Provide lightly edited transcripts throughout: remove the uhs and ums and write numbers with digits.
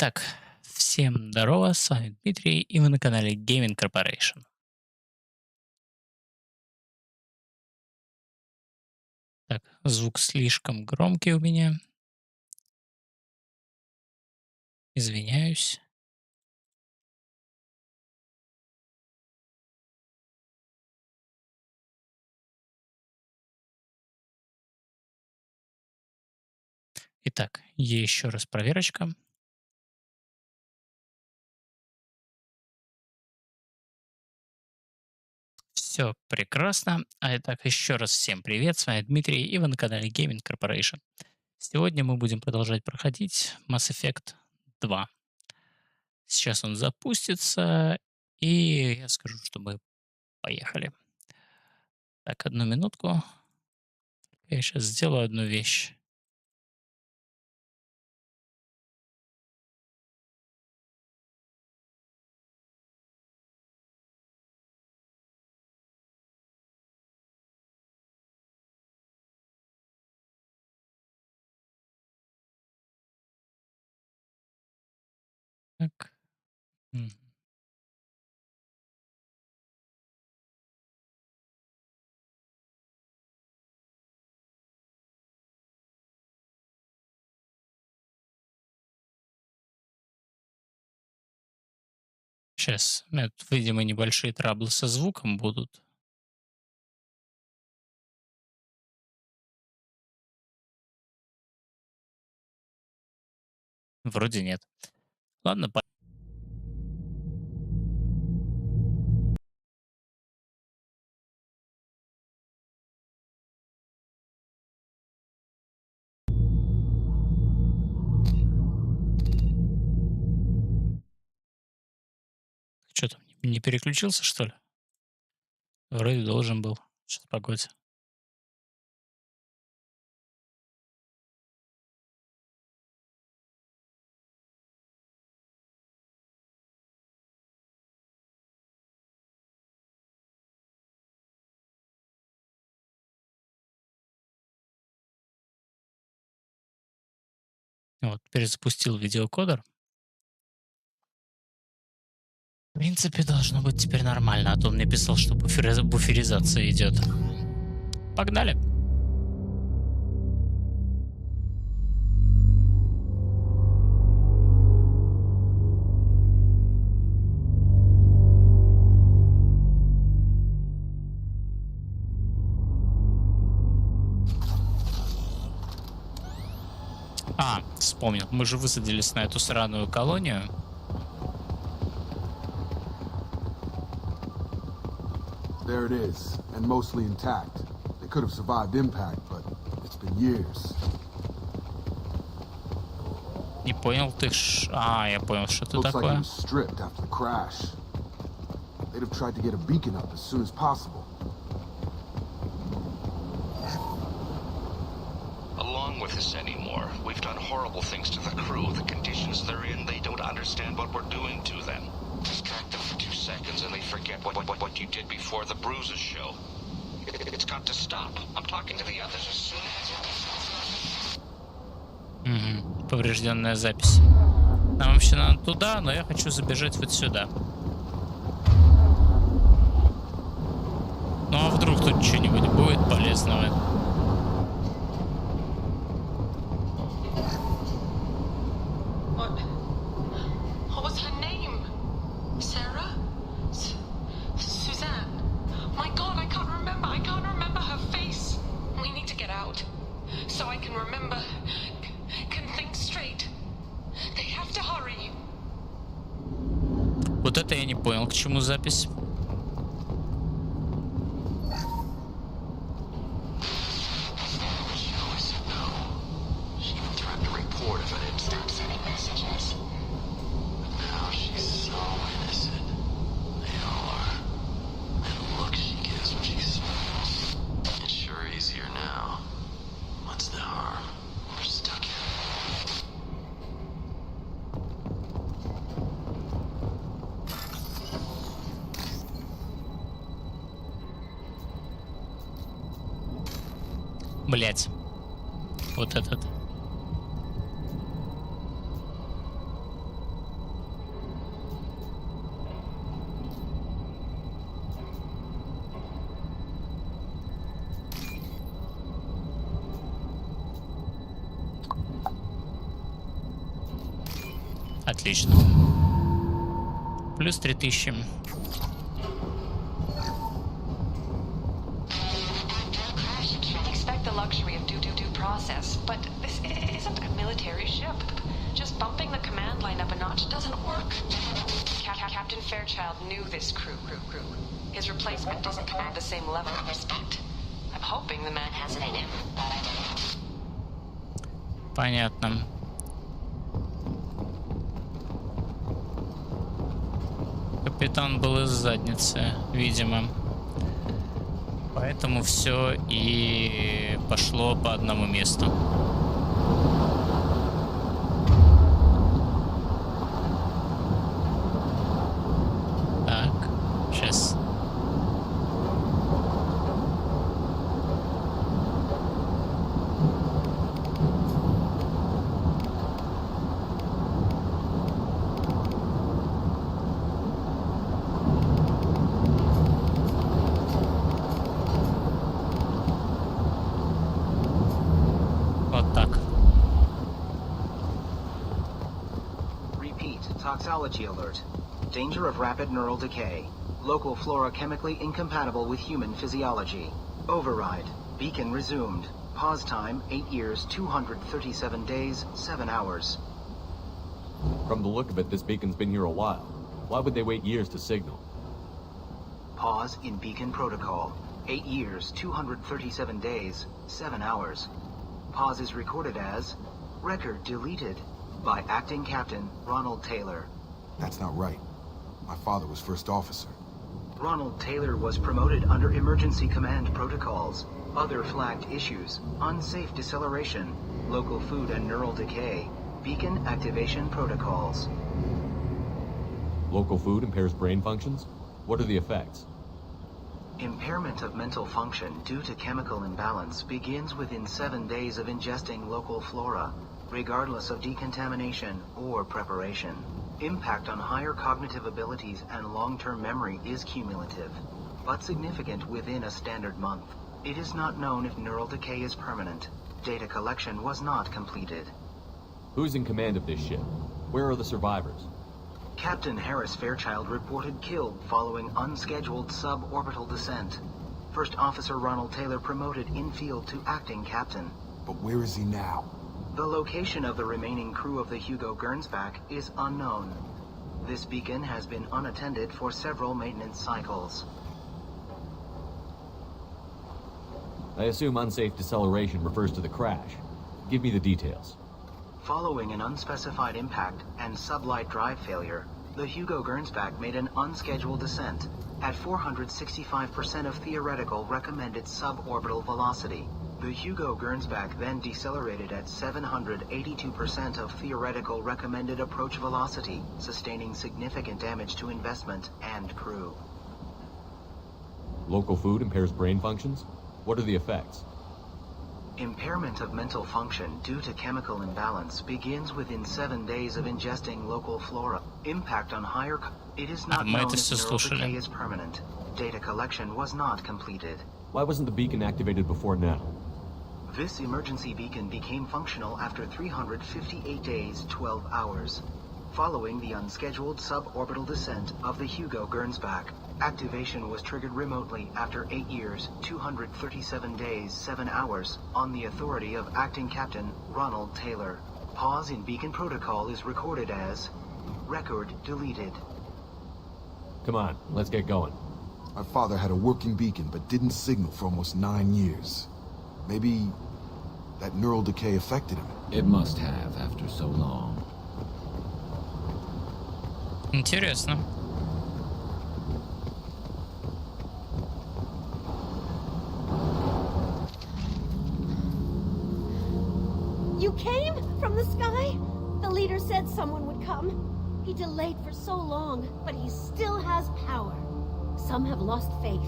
Итак, всем здорово, с вами Дмитрий, и вы на канале Gaming Corporation. Так, звук слишком громкий у меня. Извиняюсь. Итак, еще раз проверочка. Все прекрасно. Итак, еще раз всем привет, с вами Дмитрий, и вы на канале Gaming Corporation. Сегодня мы будем продолжать проходить Mass Effect 2. Сейчас он запустится, и я скажу, что мы поехали. Так, одну минутку. Я сейчас сделаю одну вещь. Так. Сейчас, видимо, небольшие траблы со звуком будут. Вроде нет. Ладно, что там, не переключился, что ли? Вроде должен был. Сейчас, погодь. Вот, перезапустил видеокодер. В принципе, должно быть теперь нормально, а то он мне писал, что буферизация идет. Погнали! Вспомнил. Мы же высадились на эту сраную колонию. There it is, and mostly intact. They could have survived impact, but it's been years. Не понял, ты я понял, что это Looks like такое. it was stripped after the crash. They'd have tried to get a beacon up as soon as possible. Along with this anymore. We've done horrible things to the crew. The conditions they're in, they don't understand what we're doing to them. Distract them for 2 seconds and they forget what you did before the bruises show. It's got to stop. I'm talking to the others as soon as... Поврежденная запись. Нам вообще надо туда, но я хочу забежать вот сюда. Ну а вдруг тут что-нибудь будет полезного? Вот это я не понял, к чему запись. Блять. Вот этот. Отлично. Плюс 3000. Crash can't expect the luxury of due process, but this isn't a military ship. Just bumping the command line up a notch doesn't work. Captain Fairchild knew this crew. His replacement doesn't command the same level of respect. I'm hoping the man has it in him. Понятно. Капитан был из задницы, видимо. Поэтому все и пошло по одному месту. Так, сейчас. Вот так. Repeat, toxology alert. Danger of rapid neural decay. Local flora chemically incompatible with human physiology. Override. Beacon resumed. Pause time, 8 years, 237 days, 7 hours. From the look of it, this beacon's been here a while. Why would they wait years to signal? Pause in beacon protocol. 8 years, 237 days, 7 hours. Pause is recorded as record deleted by acting captain Ronald Taylor. That's not right. My father was first officer. Ronald Taylor was promoted under emergency command protocols. Other flagged issues: unsafe deceleration, local food and neural decay, beacon activation protocols. Local food impairs brain functions? What are the effects? Impairment of mental function due to chemical imbalance begins within 7 days of ingesting local flora, regardless of decontamination or preparation. Impact on higher cognitive abilities and long-term memory is cumulative, but significant within a standard month. It is not known if neural decay is permanent. Data collection was not completed. Who's in command of this ship? Where are the survivors? Captain Harris Fairchild reported killed following unscheduled suborbital descent. First Officer Ronald Taylor promoted in-field to acting captain. But where is he now? The location of the remaining crew of the Hugo Gernsback is unknown. This beacon has been unattended for several maintenance cycles. I assume unsafe deceleration refers to the crash. Give me the details. Following an unspecified impact and sublight drive failure, the Hugo Gernsback made an unscheduled descent at 465% of theoretical recommended suborbital velocity. The Hugo Gernsback then decelerated at 782% of theoretical recommended approach velocity, sustaining significant damage to investment and crew. Local food impairs brain functions? What are the effects? Impairment of mental function due to chemical imbalance begins within 7 days of ingesting local flora. Impact on higher... It is not мы known это if всё neural слушали. decay is permanent. Data collection was not completed. Why wasn't the beacon activated before now? This emergency beacon became functional after 358 days, 12 hours. Following the unscheduled suborbital descent of the Hugo Gernsback, activation was triggered remotely after 8 years, 237 days, 7 hours, on the authority of Acting Captain Ronald Taylor. Pause in beacon protocol is recorded as record deleted. Come on, let's get going. My father had a working beacon, but didn't signal for almost 9 years. Maybe that neural decay affected him. It must have after so long. Интересно. You came from the sky? The leader said someone would come. He delayed for so long, but he still has power. Some have lost faith.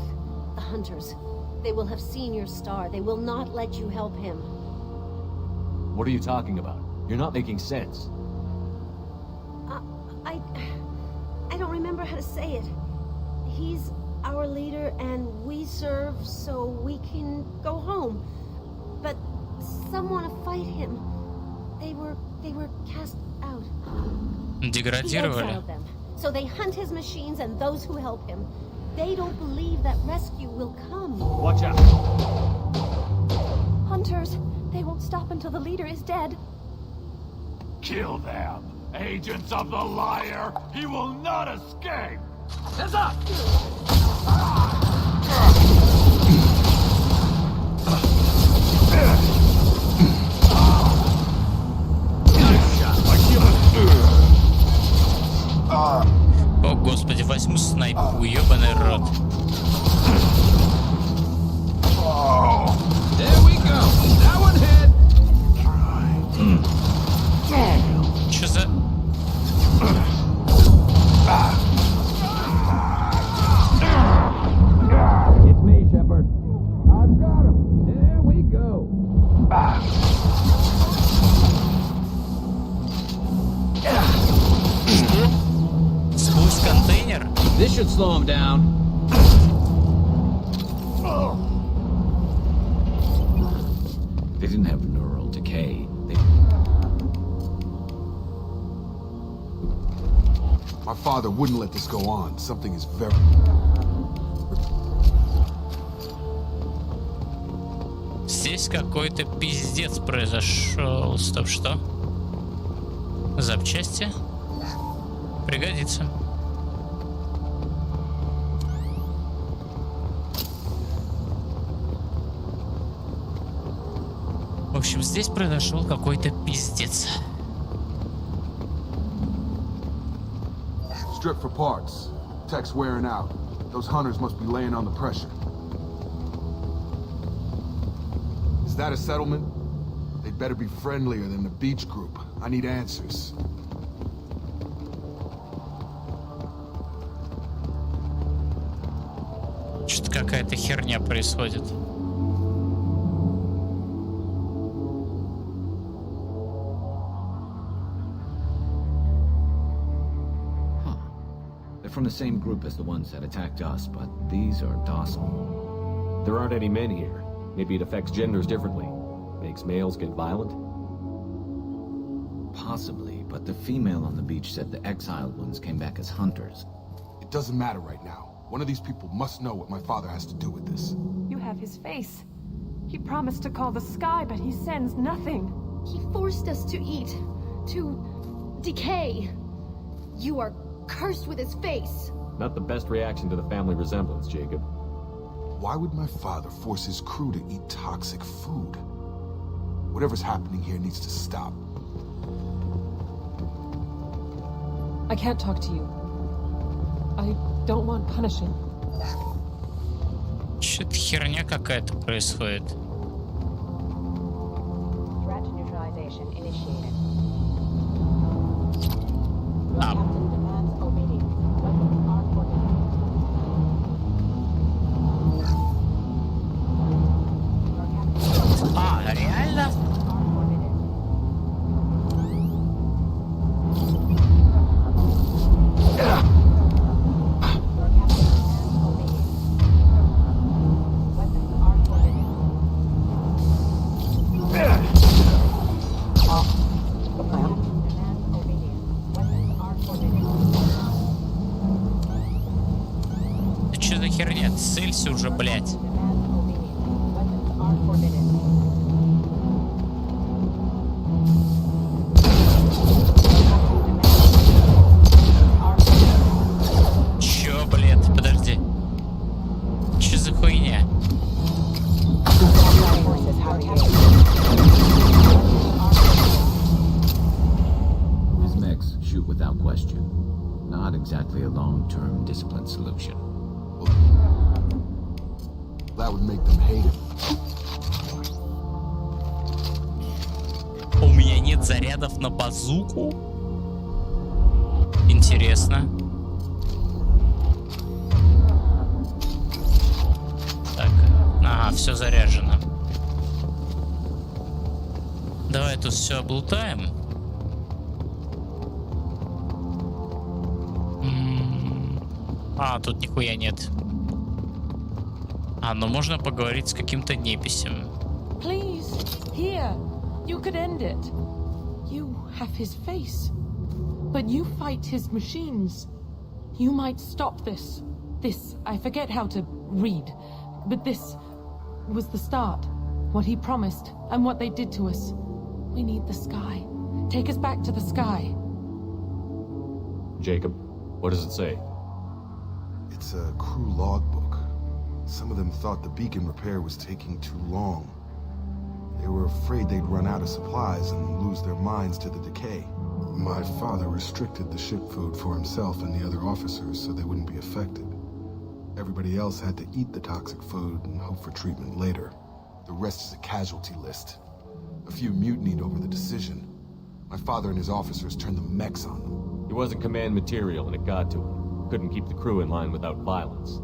The hunters. They will have seen your star. They will not let you help him. What are you talking about? You're not making sense. I don't remember how to say it. He's our leader and we serve so we can go home. But some want to fight him. They were cast out. He Деградировали. exiled them, so they hunt his machines and those who help him. They don't believe that rescue will come. Watch out. Hunters, they won't stop until the leader is dead. Kill them! Agents of the liar! He will not escape! Hands up! О, господи, возьму снайпу, ёбаный рот. There we go. That one hit. Чё за... It's me, Shepard. I've got him. There we go. Сквозь контейнер? This should slow him down. They didn't have neural decay. My father wouldn't let this go on. Something is very... Здесь какой-то пиздец произошел. Стоп, что? Запчасти? Пригодится. В общем, здесь произошел какой-то пиздец. Strip for parts. Tech's wearing out. Those hunters must be laying on the pressure. Is that a settlement? They'd better be friendlier than the beach group. I need answers. Что-то какая-то херня происходит. They're from the same group as the ones that attacked us, but these are docile. There aren't any men here. Maybe it affects genders differently. Makes males get violent? Possibly, but the female on the beach said the exiled ones came back as hunters. It doesn't matter right now. One of these people must know what my father has to do with this. You have his face. He promised to call the sky, but he sends nothing. He forced us to eat, to decay. You are cursed with his face. Not the best reaction to the family resemblance, Jacob. Why would my father force his crew to eat toxic food? Whatever's happening here needs to stop. I can't talk to you. I don't want punishing. Что-то херня какая-то происходит. Threat neutralization initiated. А. Captain demands obedience. Weapons are forbidden. А, реально? Да что за херня? Целься уже, блядь. Чё, блядь, подожди. Чё за хуйня? His mechs shoot without question. Not exactly a long-term discipline solution. That would make them hate him. У меня нет зарядов на базуку? Интересно. Так, ага, все заряжено. Давай тут все облутаем. А, тут нихуя нет. А, ну можно поговорить с каким-то неписем. Please, here. You could end it. You have his face. But you fight his machines. You might stop this. This, I forget how to read. But this was the start. What he promised, and what they did to us. We need the sky. Take us back to the sky. Jacob, what does it say? It's a crew logbook. Some of them thought the beacon repair was taking too long. They were afraid they'd run out of supplies and lose their minds to the decay. My father restricted the ship food for himself and the other officers so they wouldn't be affected. Everybody else had to eat the toxic food and hope for treatment later. The rest is a casualty list. A few mutinied over the decision. My father and his officers turned the mechs on them. He wasn't command material and it got to him. Couldn't keep the crew in line without violence.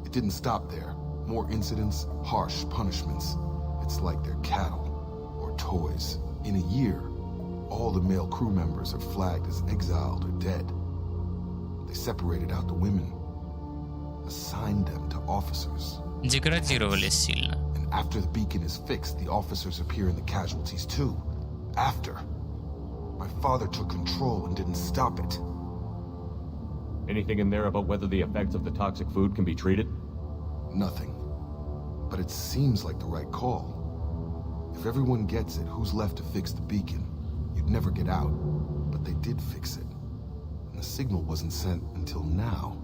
It didn't stop there. More incidents, harsh punishments. It's like they're cattle or toys. In a year, all the male crew members are flagged as exiled or dead. They separated out the women, assigned them to officers. Деградировали сильно. And after the beacon is fixed, the officers appear in the casualties too. After. My father took control and didn't stop it. Anything in there about whether the effects of the toxic food can be treated? Nothing. But it seems like the right call. If everyone gets it, who's left to fix the beacon? You'd never get out. But they did fix it. And the signal wasn't sent until now.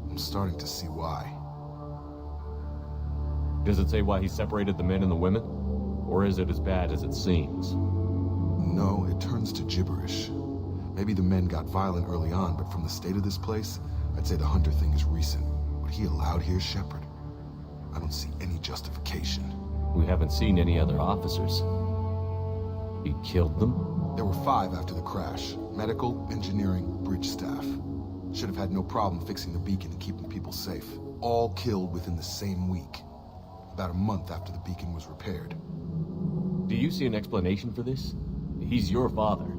I'm starting to see why. Does it say why he separated the men and the women? Or is it as bad as it seems? No, it turns to gibberish. Maybe the men got violent early on, but from the state of this place, I'd say the Hunter thing is recent. What he allowed here, Shepard, I don't see any justification. We haven't seen any other officers. He killed them? There were 5 after the crash. Medical, engineering, bridge staff. Should have had no problem fixing the beacon and keeping people safe. All killed within the same week. About a month after the beacon was repaired. Do you see an explanation for this? He's your father.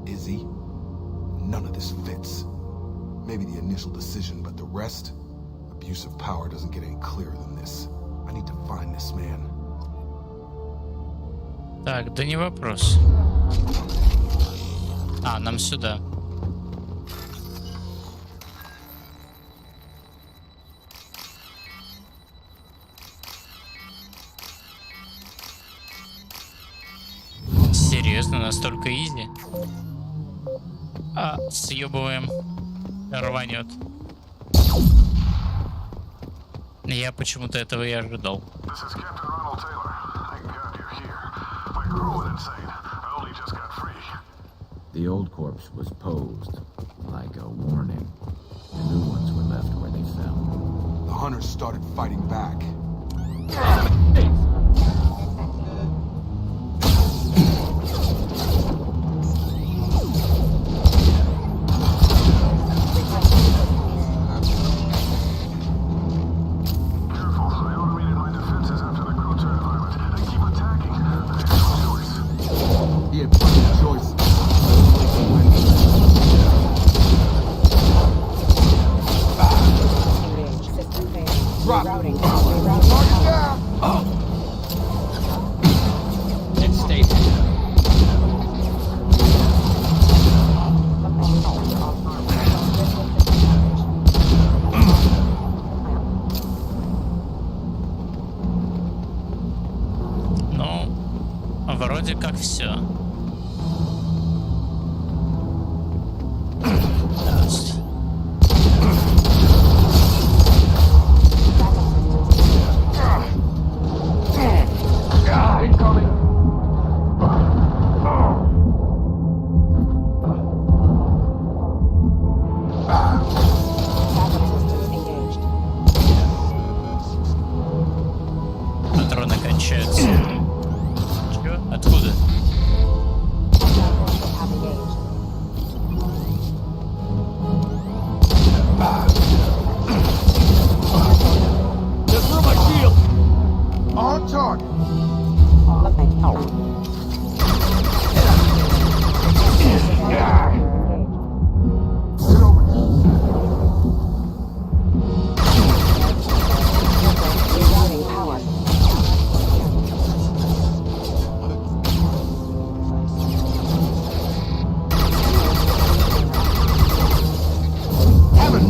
Is he? None of this fits. Maybe the initial decision, but the rest? Abuse of power doesn't get any clearer than this. I need to find this man. Так, да не вопрос. А, нам сюда. Серьезно, настолько изи? А, съебываем. Рванет. Я почему-то этого и ожидал. The old corpse was posed, like a warning. The new ones were left where they fell. The hunters started fighting back. Вроде как все. Патроны кончаются. Чё? Откуда? On target.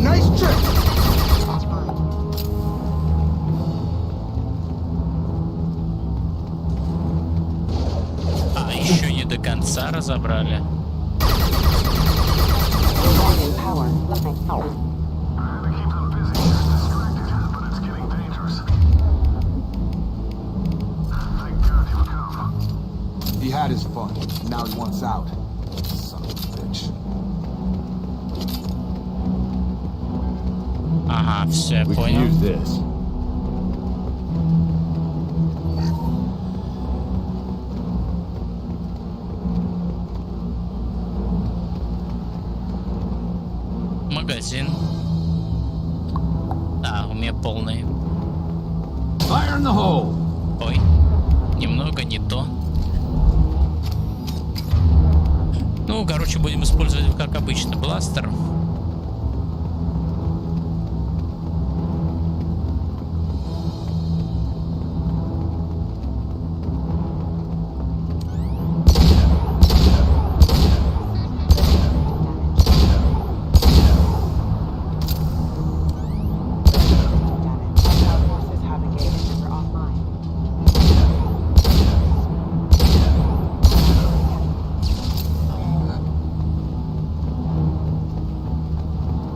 Nice trick! А, еще не до конца разобрали. He had his fun. Now he wants out. Son of a bitch. Ага, все, я We can понял. use this. Магазин. Да, у меня полный. Fire in the hole! Ой, немного не то. Ну, короче, будем использовать, как обычно, бластер. Forces have engaged and are offline.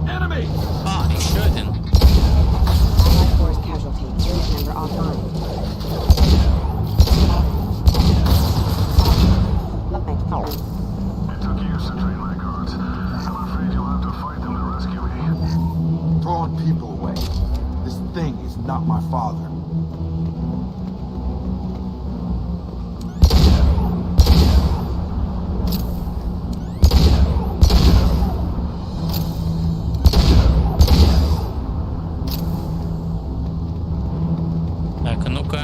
Enemy! А, еще один. Allied force casualty. Unit member offline. It took years to train my guards. I'm afraid you'll have to fight them to rescue me. Throwing people away. This thing is not my father. Так, ну-ка.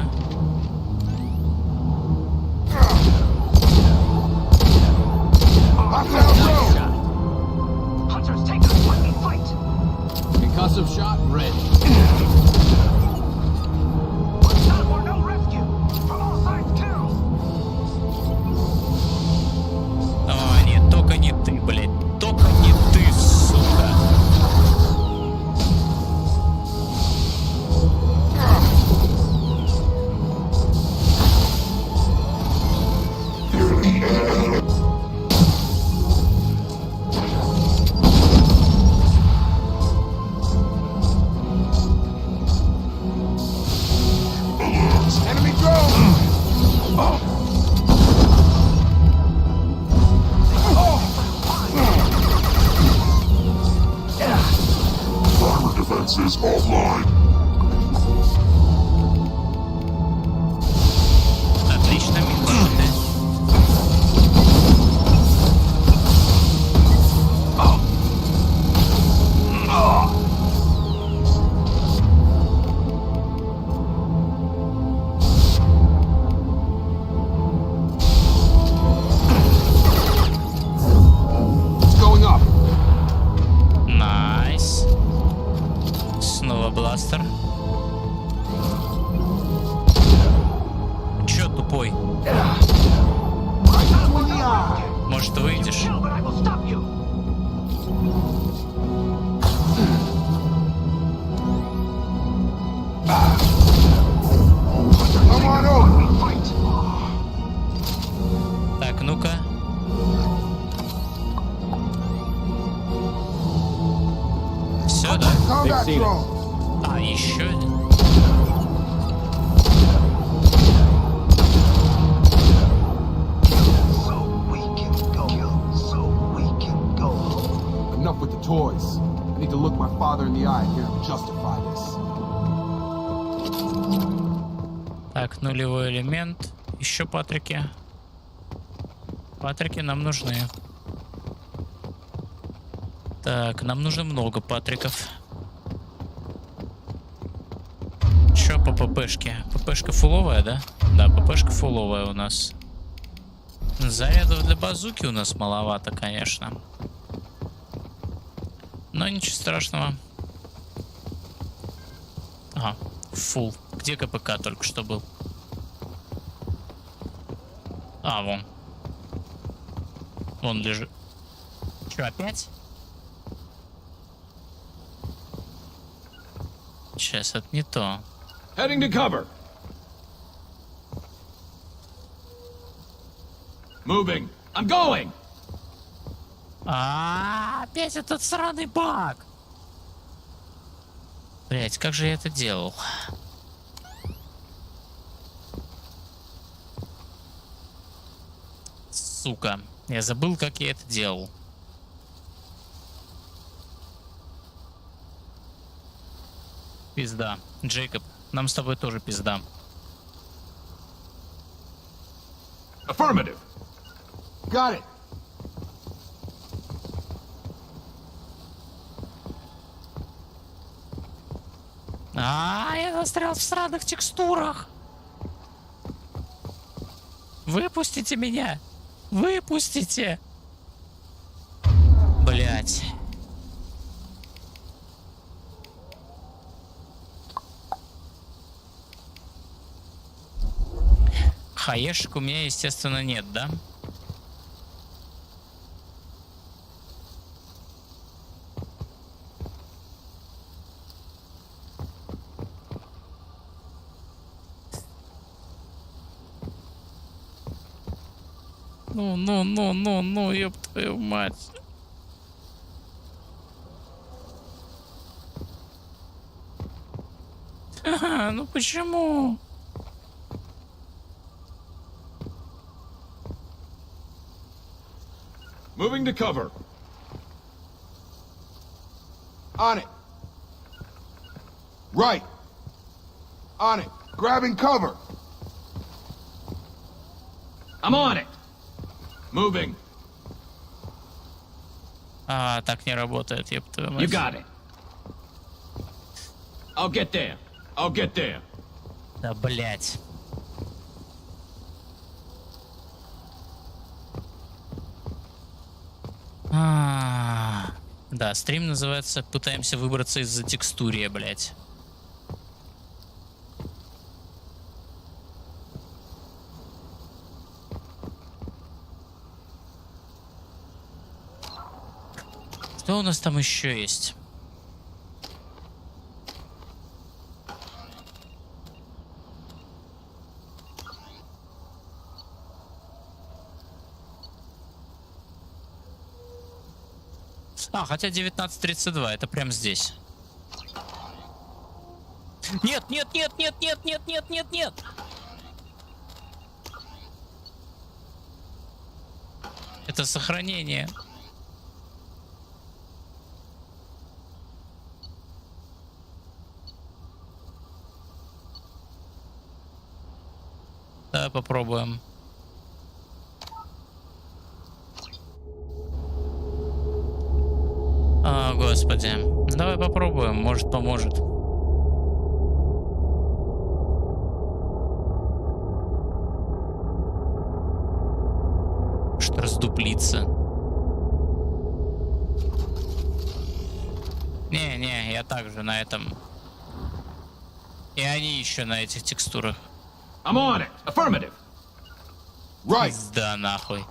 Hunters, take this one and fight! Concussive shot ready. One stop or no rescue! From all sides, kills! О, нет, только не ты, блядь. Только не ты, сука. Enemy drone! Armor defenses offline. Отлично, минуты. It's going up. Найс. Снова бластер. Чё тупой? Может, выйдешь? Kill, but I will stop you! Come on over. Fight! Так, ну-ка. Все, да? Combat Succeeded. drone. А, еще один. So we can go. Kill, so we can go. Enough with the toys. I need to look my father in the eye here and justify this. Так, нулевой элемент. Еще патрики. Патрики нам нужны. Так, нам нужно много патриков. Что по ППшке? ППшка фуловая, да? Да, ППшка фуловая у нас. Зарядов для базуки у нас маловато, конечно. Но ничего страшного. Ага, фул. Где КПК только что был? А, вон. Вон лежит. Че, опять? Сейчас, это не то. Heading to cover. Moving. I'm going. Опять этот сраный баг. Блять, как же я это делал? Сука, я забыл, как я это делал. Пизда. Джейкоб, нам с тобой тоже пизда. Affirmative. Got it. Я застрял в сраных текстурах. Выпустите меня. Выпустите. Блять. Хаешек у меня, естественно, нет, да? Ну, ёб твою мать. Ну почему? Moving to cover. On it. Right. On it. Grabbing cover. I'm on it. Moving. Так не работает, ёб твою мать. You got it. I'll get there. I'll get there. Да, блять. Да, стрим называется «Пытаемся выбраться из-за текстурия», блять. Что у нас там еще есть? Хотя 19:32, это прям здесь. Нет. Это сохранение. Давай попробуем. Господи. Давай попробуем, может поможет. Что раздуплится. Не, я также на этом. И они еще на этих текстурах. I'm on it. Affirmative. Right. Да, нахуй.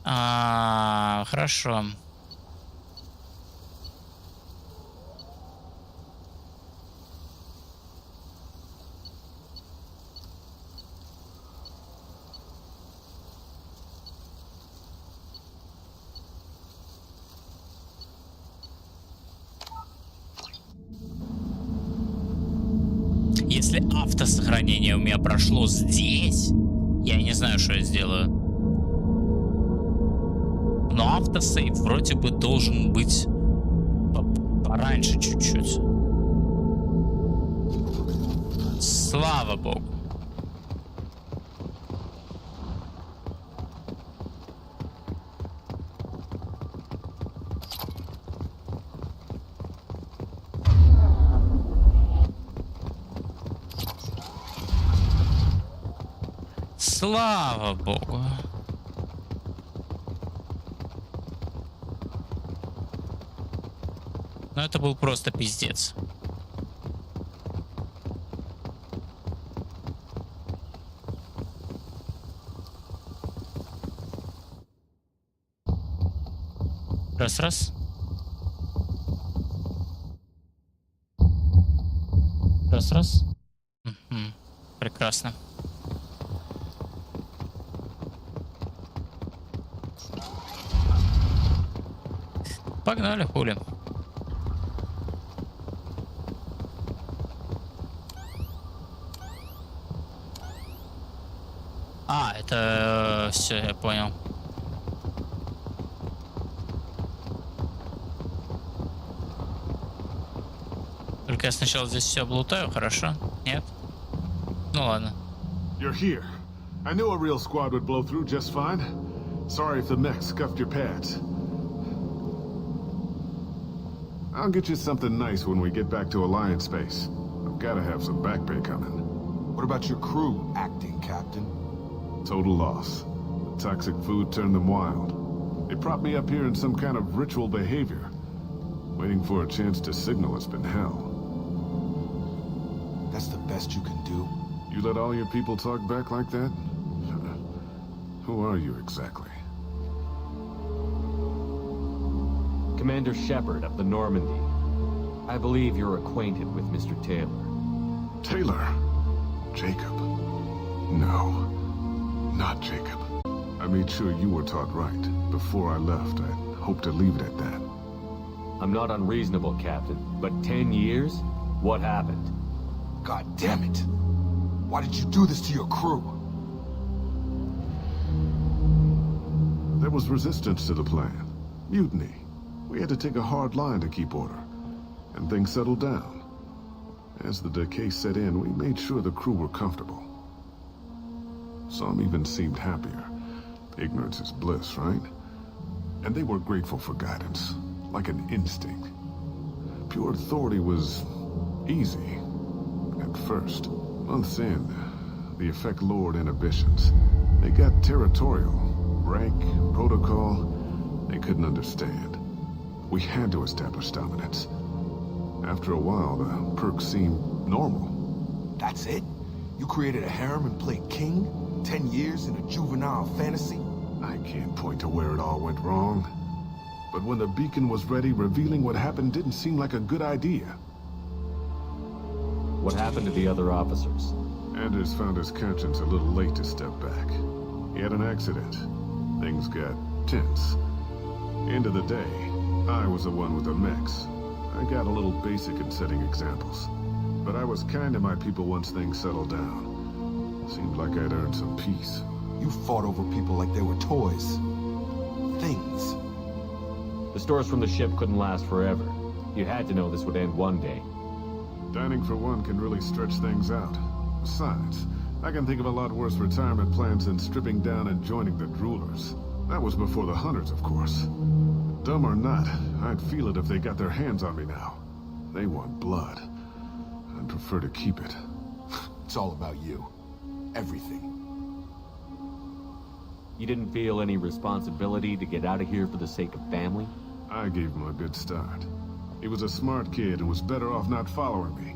Хорошо. Если автосохранение у меня прошло здесь, я не знаю, что я сделаю. Но автосейв вроде бы должен быть пораньше чуть-чуть. Слава богу. Слава богу. Но это был просто пиздец. Раз. Раз. Мгм. Прекрасно. Погнали, хули. А, это все, я понял. Только я сначала здесь все облутаю, хорошо? Нет? Ну ладно. You're here. I knew a real squad would blow through just fine. Sorry if the mech scuffed your pads. I'll get you something nice when we get back to Alliance space. I've gotta have some back pay coming. What about your crew acting, Captain? Total loss. The toxic food turned them wild. They propped me up here in some kind of ritual behavior. Waiting for a chance to signal has been hell. That's the best you can do? You let all your people talk back like that? Who are you exactly? Commander Shepard of the Normandy. I believe you're acquainted with Mr. Taylor. Taylor? Jacob? No, not Jacob. I made sure you were taught right. Before I left, I hoped to leave it at that. I'm not unreasonable, Captain, but 10 years? What happened? God damn it! Why did you do this to your crew? There was resistance to the plan. Mutiny. We had to take a hard line to keep order. And things settled down. As the decay set in, we made sure the crew were comfortable. Some even seemed happier. Ignorance is bliss, right? And they were grateful for guidance, like an instinct. Pure authority was easy. At first. Months in, the effect lowered inhibitions. They got territorial. Rank, protocol, they couldn't understand. We had to establish dominance. After a while, the perks seemed normal. That's it? You created a harem and played king? 10 years in a juvenile fantasy? I can't point to where it all went wrong. But when the beacon was ready, revealing what happened didn't seem like a good idea. What happened to the other officers? Anders found his conscience a little late to step back. He had an accident. Things got tense. End of the day, I was the one with the mechs. I got a little basic in setting examples. But I was kind to my people once things settled down. Seemed like I'd earned some peace. You fought over people like they were toys. Things. The stores from the ship couldn't last forever. You had to know this would end one day. Dining for one can really stretch things out. Besides, I can think of a lot worse retirement plans than stripping down and joining the droolers. That was before the hunters, of course. Dumb or not, I'd feel it if they got their hands on me now. They want blood. I'd prefer to keep it. It's all about you. Everything. You didn't feel any responsibility to get out of here for the sake of family? I gave him a good start. He was a smart kid and was better off not following me.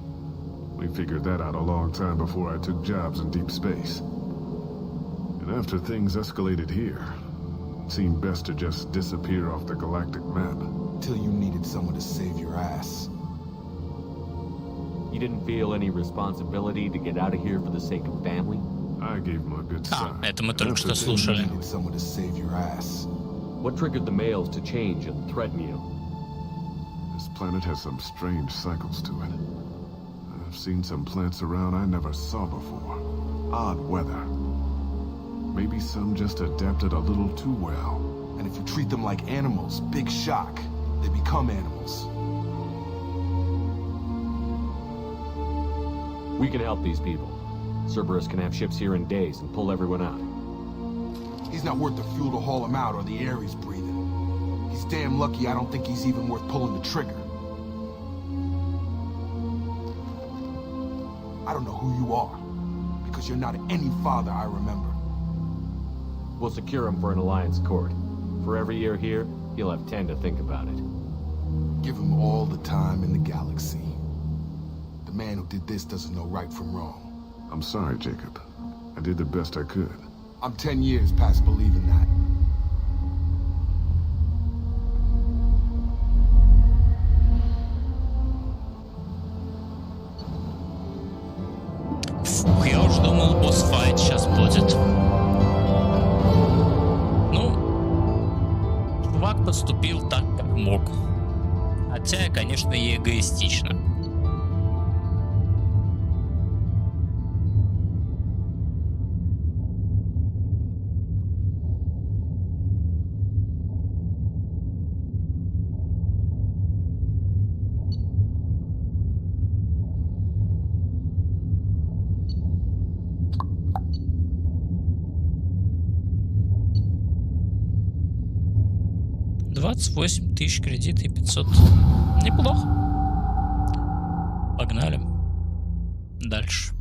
We figured that out a long time before I took jobs in deep space. And after things escalated here, it seemed best to just disappear off the galactic map. Till you needed someone to save your ass. You didn't feel any responsibility to get out of here for the sake of family? I gave him a good start. Это мы только что слушали. You needed someone to save your ass. What triggered the males to change and threaten you? This planet has some strange cycles to it. I've seen some plants around I never saw before. Odd weather. Maybe some just adapted a little too well. And if you treat them like animals, big shock. They become animals. We can help these people. Cerberus can have ships here in days and pull everyone out. He's not worth the fuel to haul him out or the air he's breathing. He's damn lucky I don't think he's even worth pulling the trigger. I don't know who you are, because you're not any father I remember. We'll secure him for an Alliance court. For every year here, you'll have 10 to think about it. Give him all the time in the galaxy. The man who did this doesn't know right from wrong. I'm sorry, Jacob. I did the best I could. I'm 10 years past believing that. Хотя, конечно, и эгоистично. $28 000 кредит и 500. Неплохо. Погнали. Дальше.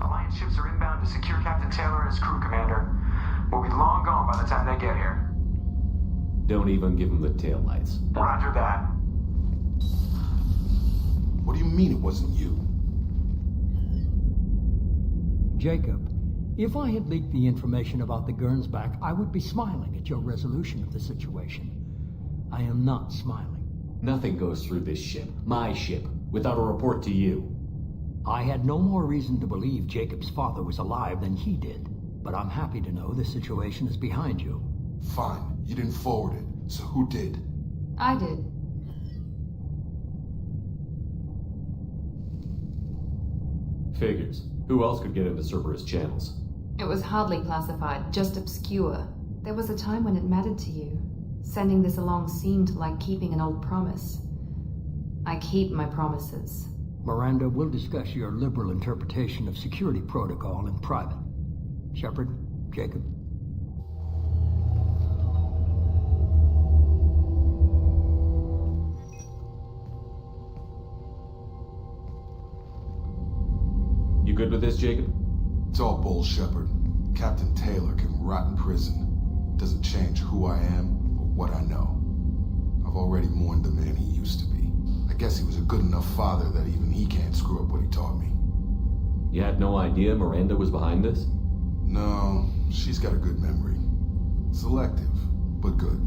Alliance ships are inbound to secure Captain Taylor and his crew, Commander. We'll be long gone by the time they get here. Don't even give him the taillights. Roger that. What do you mean it wasn't you? Jacob, if I had leaked the information about the Gernsback, I would be smiling at your resolution of the situation. I am not smiling. Nothing goes through this ship, my ship, without a report to you. I had no more reason to believe Jacob's father was alive than he did, but I'm happy to know the situation is behind you. Fine, you didn't forward it, so who did? I did. Figures. Who else could get into Cerberus channels? It was hardly classified, just obscure. There was a time when it mattered to you. Sending this along seemed like keeping an old promise. I keep my promises. Miranda, we'll discuss your liberal interpretation of security protocol in private. Shepard, Jacob. You good with this, Jacob? It's all bull, Shepard. Captain Taylor can rot in prison. Doesn't change who I am or what I know. I've already mourned the man he used to be. I guess he was a good enough father that even he can't screw up what he taught me. You had no idea Miranda was behind this? No, she's got a good memory. Selective, but good.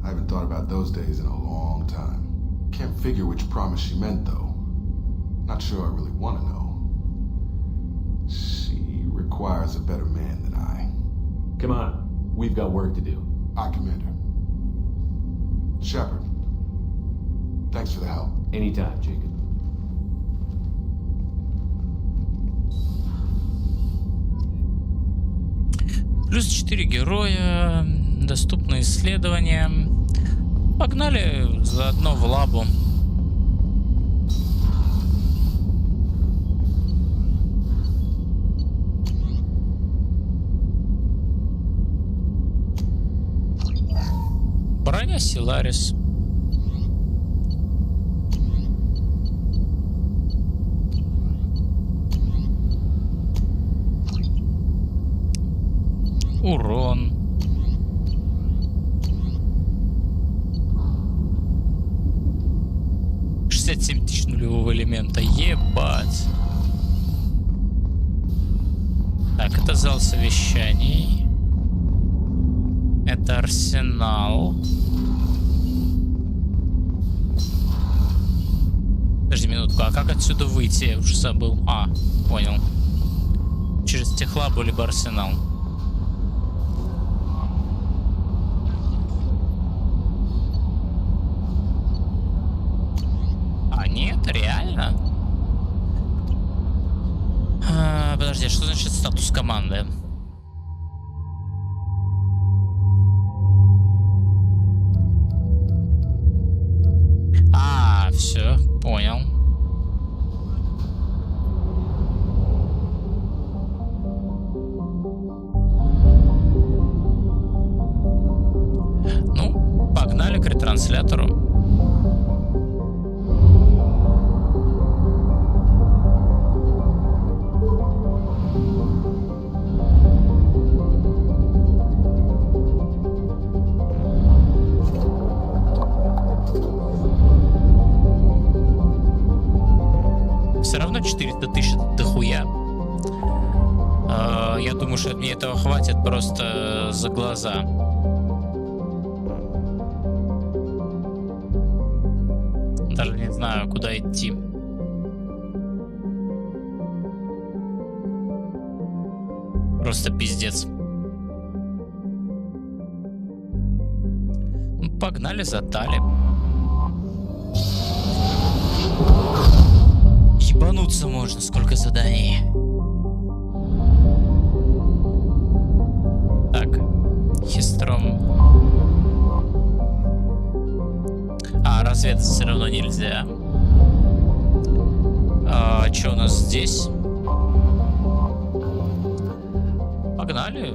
I haven't thought about those days in a long time. Can't figure which promise she meant, though. Not sure I really want to know. She requires a better man than I. Come on, we've got work to do. Aye, Commander. Shepard, thanks for the help. Anytime, Jacob. Плюс 4 героя, доступны исследования. Погнали заодно в лабу. Броня Силарис. Урон. $67 000 нулевого элемента. Ебать. Так, это зал совещаний. Это арсенал. Подожди минутку, а как отсюда выйти? Я уже забыл. А, понял. Через техлабу либо арсенал. А, нет, реально? Подожди, что значит статус команды? Все, понял. Ну, погнали к ретранслятору. Все равно 400 000 дохуя. Я думаю, что мне этого хватит просто за глаза. Даже не знаю, куда идти. Просто пиздец. Ну, погнали, затали. Ебануться можно, сколько заданий. Так, хистром. А, разведаться все равно нельзя. Что у нас здесь? Погнали.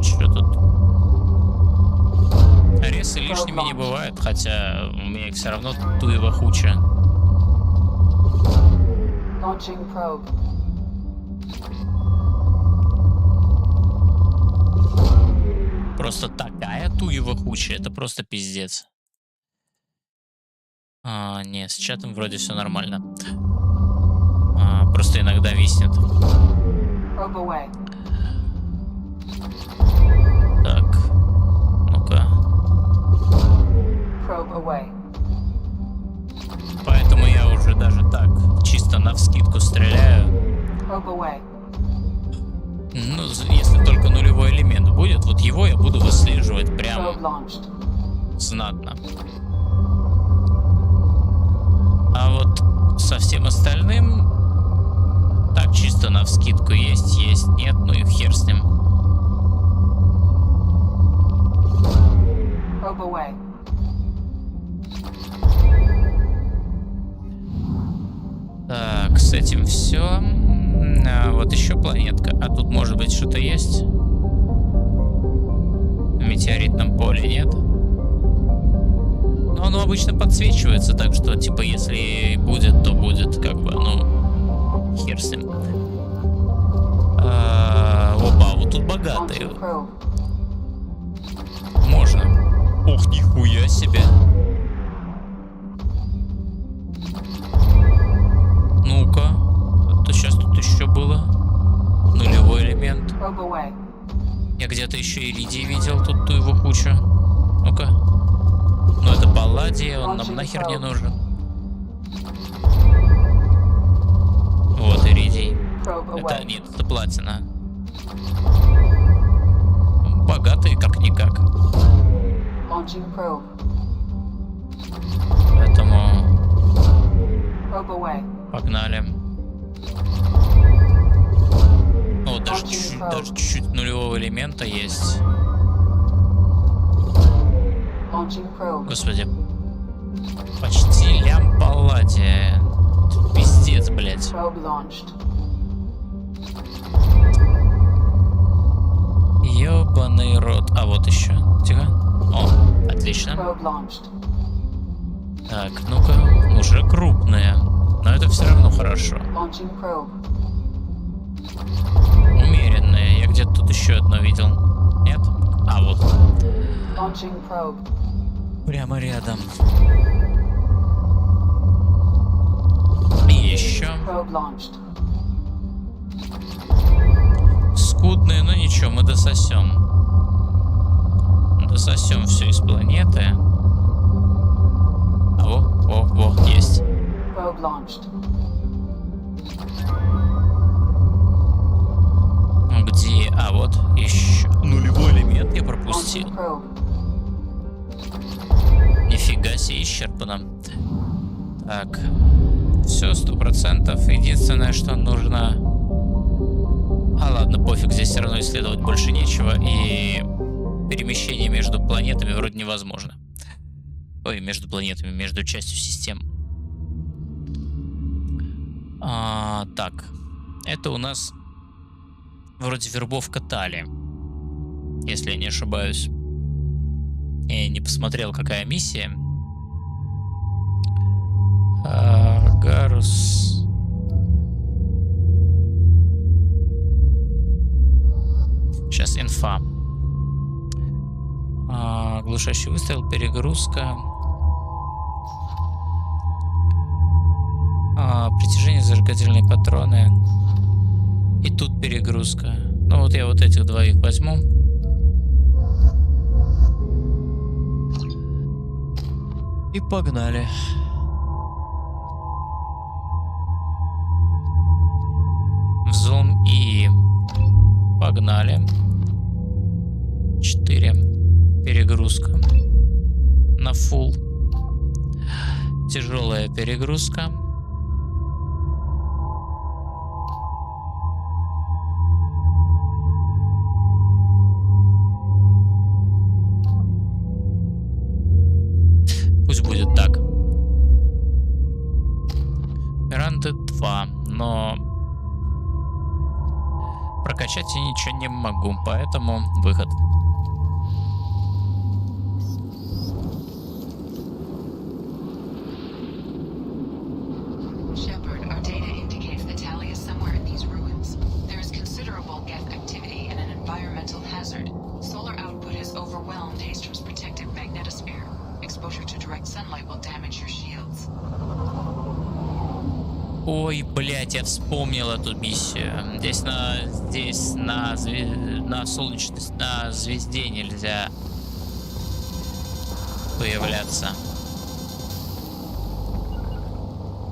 Что тут? Ресы лишними не бывают, хотя у меня их все равно туева хуча. Просто такая туева хуча, это просто пиздец. Не, с чатом вроде все нормально. Просто иногда виснет. Так, ну-ка. Поэтому я уже даже так, чисто навскидку стреляю. Ну, если только нулевой элемент будет, вот его я буду выслеживать прям знатно. А вот со всем остальным так чисто навскидку есть, нет, ну и хер с ним. Так, с этим все. Вот еще планетка. А тут может быть что-то есть? В метеоритном поле нет? Но оно обычно подсвечивается, так что, типа, если будет, то будет, как бы, ну, хер с ним. Опа, вот тут богатые. Можно. Ох, нихуя себе. Ну-ка. То сейчас тут еще было. Нулевой элемент. Я где-то еще иридий видел, тут ту его кучу. Ну-ка. Ну это палладий, он нам нахер не нужен. Вот иридий. Это нет, это платина. Богатые как-никак. Поэтому погнали. О, даже чуть-чуть нулевого элемента есть. Господи. Почти лям палладия. Пиздец, блядь. Ёбаный рот. А вот еще. Тихо. О, отлично. Так, ну-ка. Уже крупные. Но это все равно хорошо. Умеренные. Я где-то тут еще одно видел. Нет? А вот. Прямо рядом. И еще. Скудные, но ничего, мы дососем. Дососем все из планеты. А во, есть. Где? А вот еще. Нулевой элемент я пропустил. Нифига себе, исчерпано. Так. Все, 100%. Единственное, что нужно... А ладно, пофиг, здесь все равно исследовать больше нечего. И перемещение между планетами вроде невозможно. Ой, между планетами, между частью систем. Так. Это у нас вроде вербовка Тали. Если я не ошибаюсь. Я не посмотрел, какая миссия. Гарус. Сейчас инфа. Глушащий выстрел, перегрузка. Притяжение, зажигательные патроны. И тут перегрузка. Ну вот я вот этих двоих возьму. И погнали. Взлом и... погнали. 4. Перегрузка на full. Тяжелая перегрузка. Пусть будет так. Миранды 2, но прокачать я ничего не могу, поэтому выход. Ой, блять, я вспомнил эту миссию. Здесь на солнечной, на звезде нельзя появляться.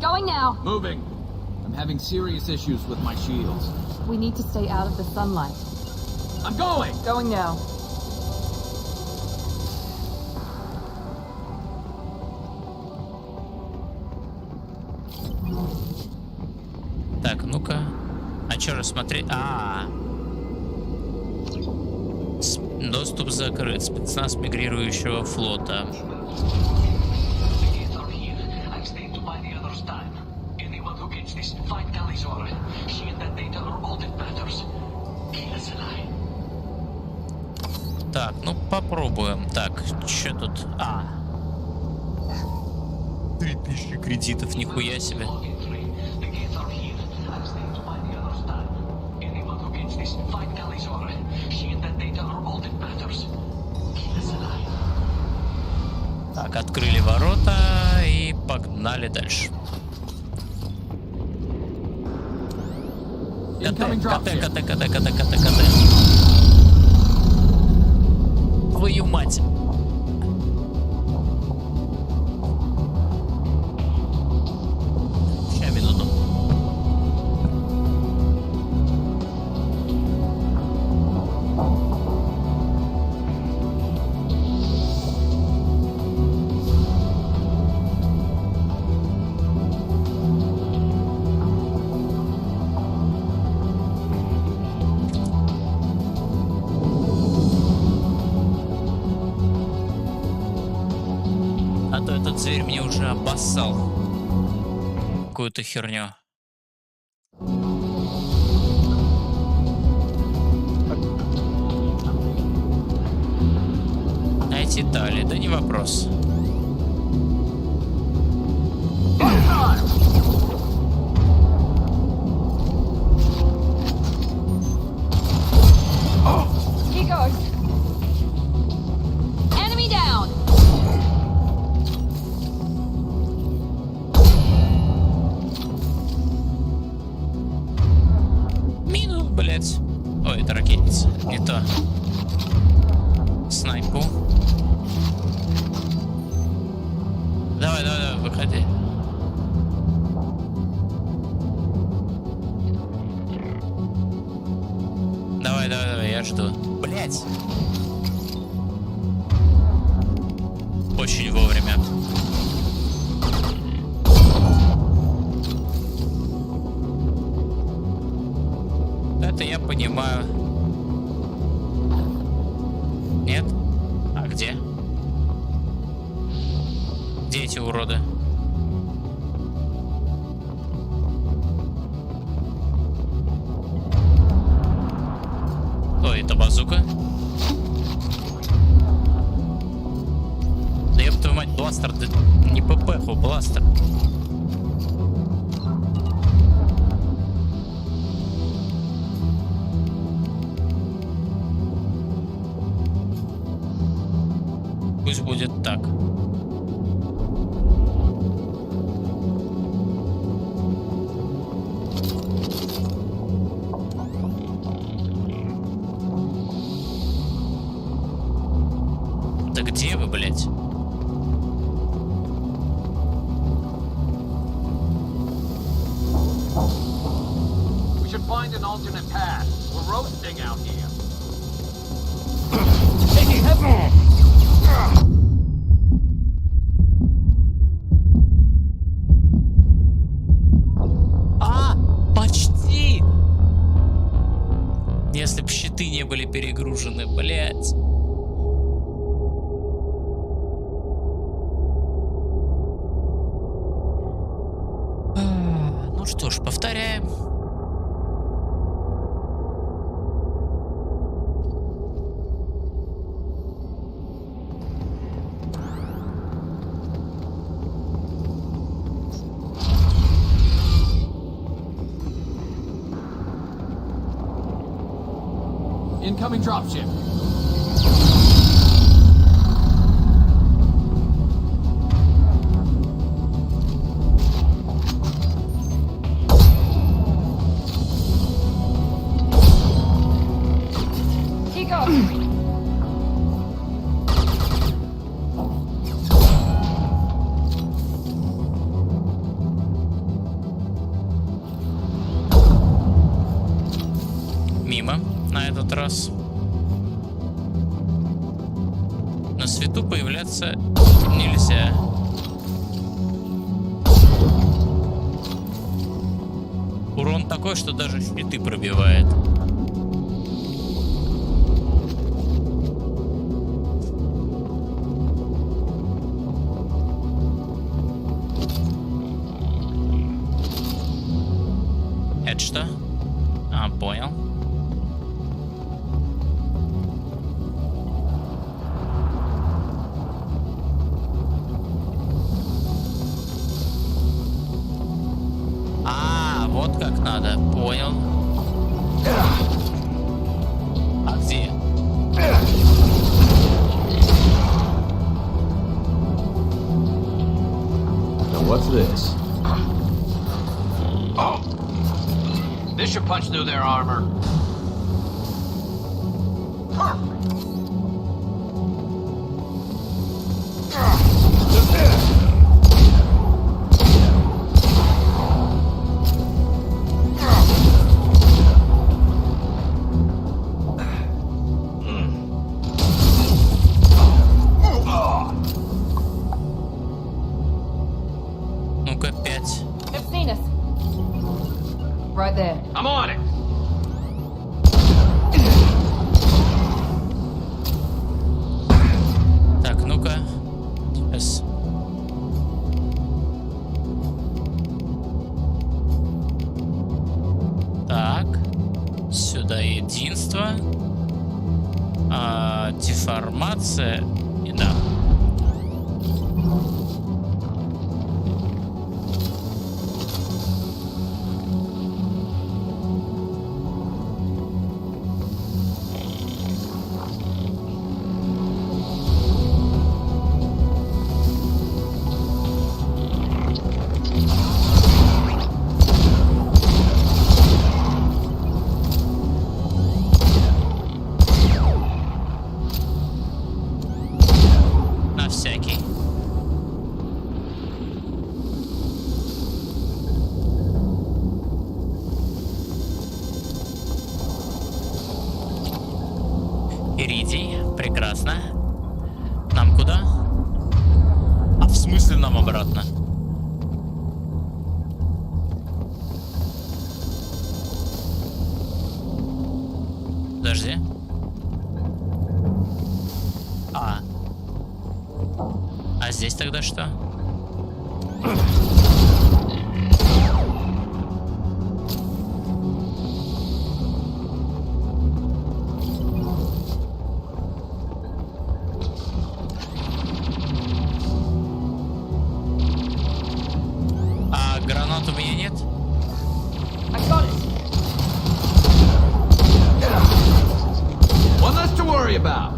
Going now. Moving. I'm having serious issues with my shields. We need to stay out of the sunlight. I'm going. Going now. Так, ну-ка. А что рассмотреть? Доступ закрыт. Спецназ мигрирующего флота. Так, ну попробуем. Так, что тут? 3000 кредитов, нихуя себе. Так, открыли ворота и погнали дальше. КТ. Твою мать. Ща, минуту. Этот зверь мне уже обоссал какую-то херню. Найти Тали, да не вопрос. He goes. Enemy down. Блять. Ой, это ракетница. Не то. Снайпу. Давай, выходи. Давай, я жду. Блять. Очень вовремя. Это я понимаю. Нет? А где? Где эти уроды? Ой, это базука. Да ёб твою мать, бластер, да не ППХу, бластер. Пусть будет так. Да где вы, блядь? find an alternate path. We're roasting out here. Почти! Если б щиты не были перегружены, блять. Ну что ж, повторяем. Incoming dropship. He goes. Мимо на этот раз. На свету появляться нельзя. Урон такой, что даже щиты пробивает. Это что? А, понял. Вот как надо, понял. А где? Now what's this? Oh! This should punch through their armor. Perfect. Ну-ка, 5. They've seen us. Right there. I'm on it. Так, ну-ка. Сейчас. Так. Сюда единство. Деформация. И да. На всякий. Иридий, прекрасно. Нам куда? А в смысле нам обратно? Подожди. А здесь тогда что? А гранат у меня нет? I got it. One less to worry about.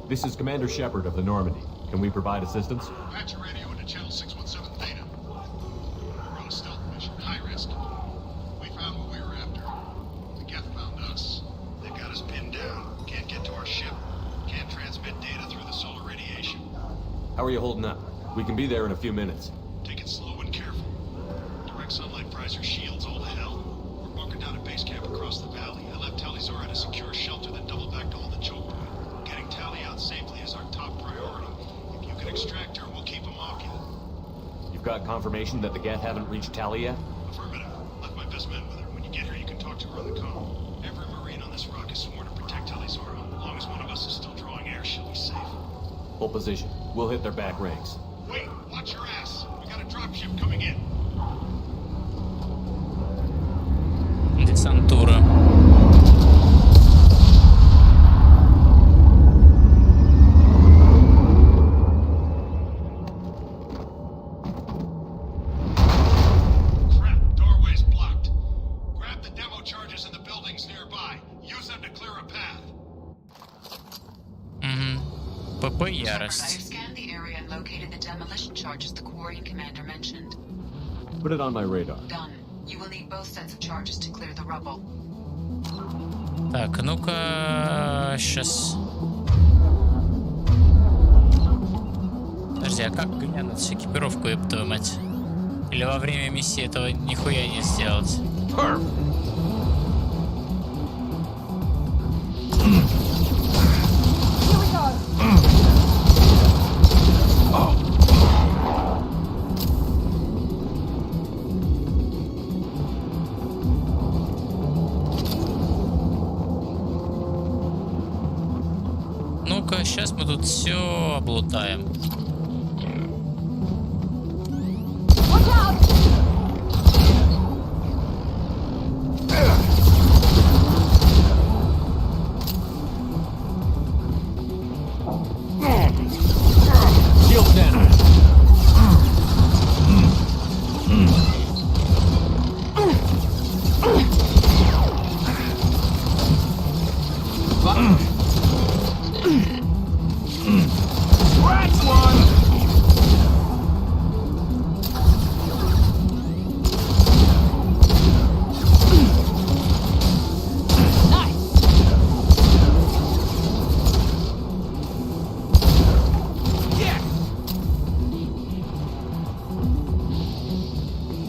This is Commander Shepard of the Normandy. Can we provide assistance? Patch your radio into channel 617 Theta. We're on a stealth mission, high risk. How are you holding up? We can be there in a few minutes. Take it slow and careful. Direct sunlight fries your shields all to hell. We're bunkered down at base camp across the valley. I left Talizor at a secure shelter, then doubled back to hold the choke point. Getting Tally out safely is our top priority. If you can extract her, we'll keep him off you. You've got confirmation that the Geth haven't reached Tally yet? Affirmative. Left my best men with her. When you get her, you can talk to her on the comm. Every Marine on this rock is sworn to protect Talizor. As long as one of us is still drawing air, she'll be safe. Hold position. We'll hit their back ranks. Wait, watch your ass. We got a dropship coming in. Десантура. Crap, doorway's blocked. Grab the demo charges in the buildings nearby. Use them to clear a path. ПП I've ярость. scanned the area and located the demolition charges the Quarian commander mentioned. Put it on my radar. Done. You will need both sets of charges to clear the rubble. Так, ну-ка, сейчас. Подожди, а как глянуть экипировку, ёб твою мать? Или во время миссии этого нихуя не сделать? Ну-ка, сейчас мы тут все облутаем.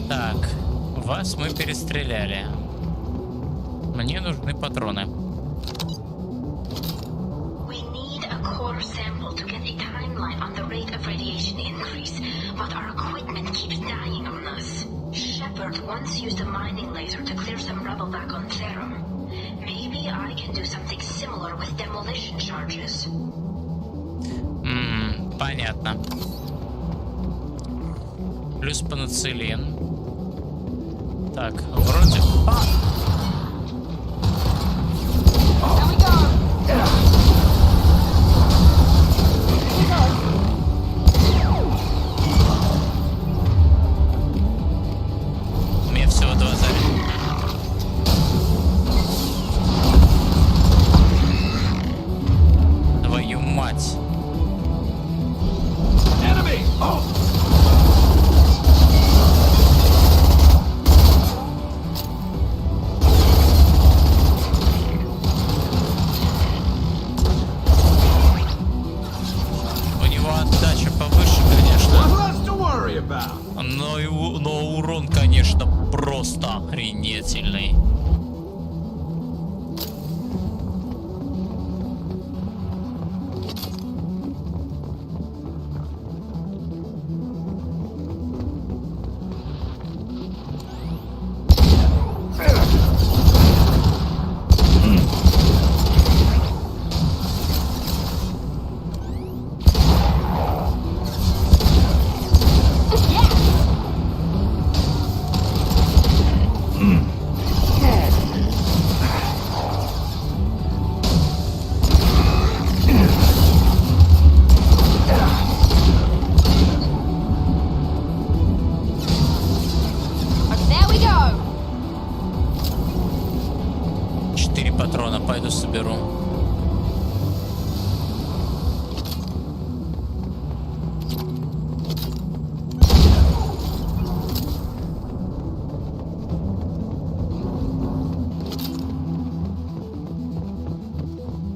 Так, вас мы перестреляли. Мне нужны патроны. We need a core sample to get a timeline on the rate of radiation increase, but our equipment keeps dying on us. Shepard once used a mining laser to clear some rubble back on Therum. Maybe I can do something similar with demolition charges. Понятно. Плюс пенициллин. Так, вроде... У меня всего 2 заряда. Твою мать. У него отдача повыше, конечно. Но урон, конечно, просто охренительный. Патрона пойду соберу.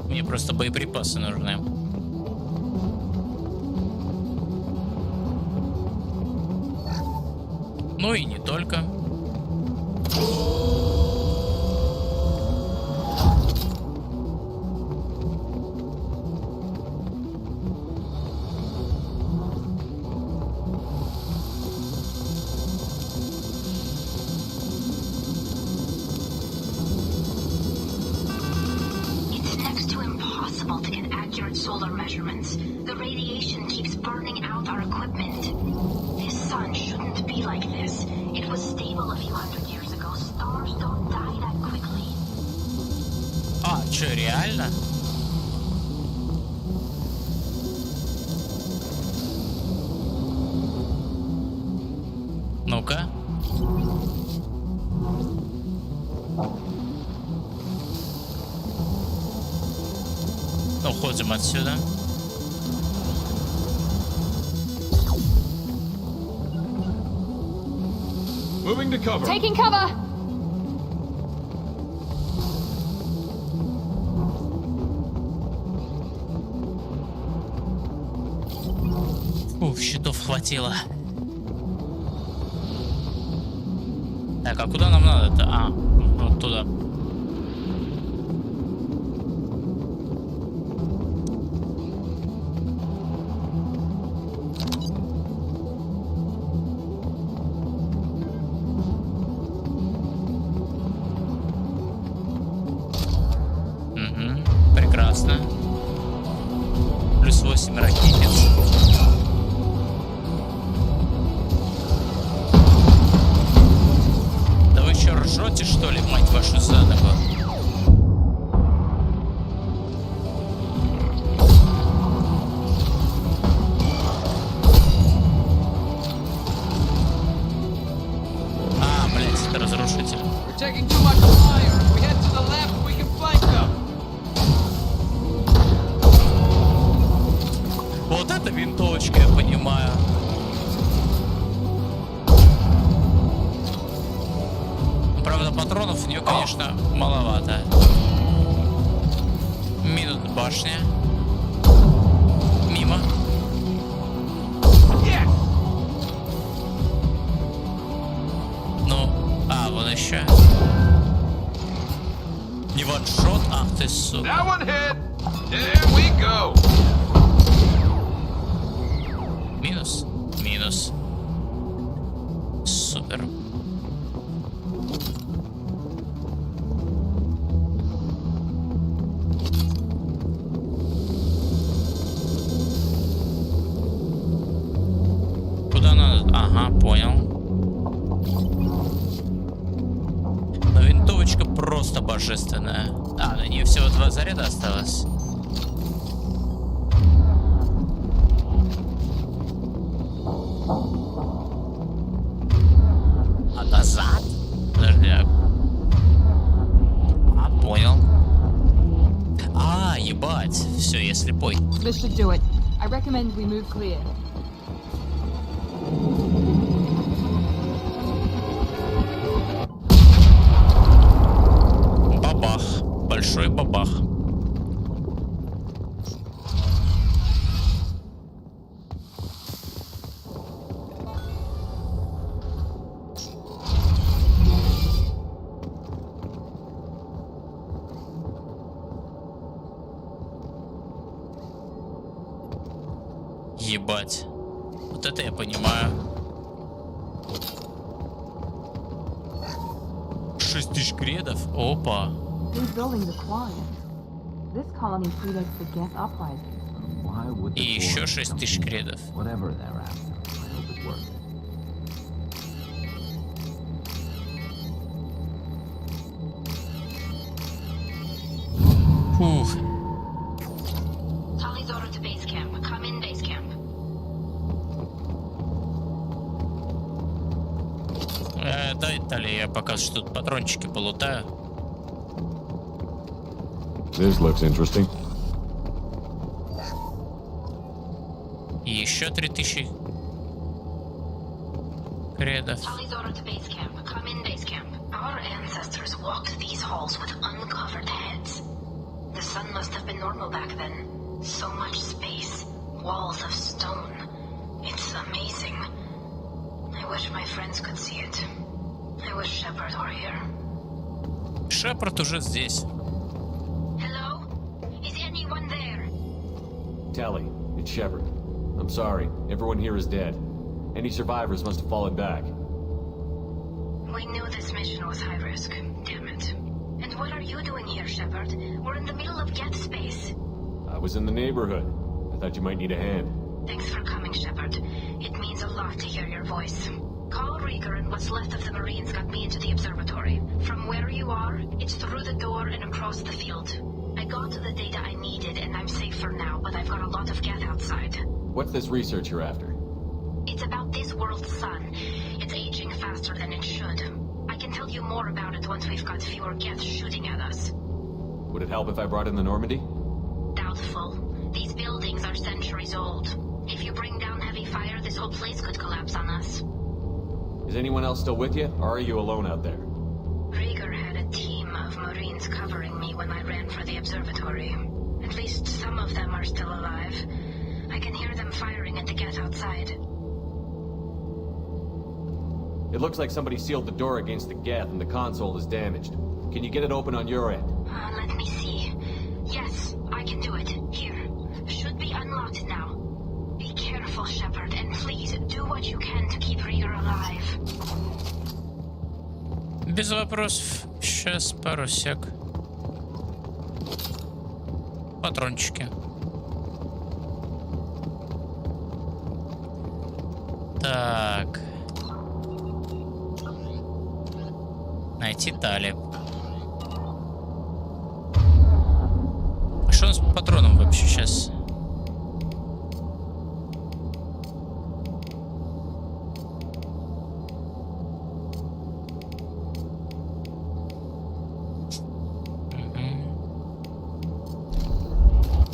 Мне просто боеприпасы нужны. Ну и не только. Solar measurements. The radiation keeps burning out our equipment. This sun shouldn't be like this. It was stable a few hundred years ago. Stars don't die that quickly. А, чё, реально? Ну-ка. Уходим отсюда. Moving to cover. Taking cover. Ух, щитов хватило. Так, а куда нам надо-то? А, вот туда. Прекрасно. Плюс 8 ракетниц. Да вы еще ржете, что ли, мать вашу за ногу? А, блядь, это разрушитель. Вот это винтовочка, я понимаю. Правда, патронов у нее, конечно, маловато. Минус башня. Мимо. Ну, а, вот еще. Не ваншот, ах ты сука. Минус. Минус. Супер. Куда надо? Ага, понял. Но винтовочка просто божественная. А, на нее всего 2 заряда осталось. А назад? Подожди. А, понял. А, ебать. Все, я слепой. This should do it. I recommend we move clear. Бабах. Большой бабах. Ебать. Вот это я понимаю. 6000 кредов? Опа. И еще 6000 кредов. Фух. Дай-то я пока что тут патрончики полутаю. This looks interesting. И еще 3000 кредов. Our ancestors walked these halls with uncovered heads. The sun must have been normal back then. So much space, walls of stone. It's amazing. I wish my friends could see it. I wish Shepard were here. Шепард уже здесь. Hello? Is anyone there? Tally, it's Shepard. I'm sorry, everyone here is dead. Any survivors must have fallen back. We knew this mission was high risk. Damn it. And what are you doing here, Shepard? We're in the middle of Geth space. I was in the neighborhood. I thought you might need a hand. Thanks for coming, Shepard. It means a lot to hear your voice. Carl Rieger and what's left of the Marines got me into the observatory. From where you are, it's through the door and across the field. I got to the data I needed and I'm safe for now, but I've got a lot of Geth outside. What's this research you're after? It's about this world's sun. It's aging faster than it should. I can tell you more about it once we've got fewer Geth shooting at us. Would it help if I brought in the Normandy? Doubtful. These buildings are centuries old. If you bring down heavy fire, this whole place could collapse on us. Is anyone else still with you, or are you alone out there? Rieger had a team of Marines covering me when I ran for the observatory. At least some of them are still alive. I can hear them firing at the Geth outside. It looks like somebody sealed the door against the Geth and the console is damaged. Can you get it open on your end? Let me see. Yes, I can do it. Here. Should be unlocked now. Be careful, Shepard, and please do what you can to keep Rieger alive. Без вопросов. Сейчас, пару сек. Патрончики. Так. Найти Тали. А что у нас по патронам вообще сейчас?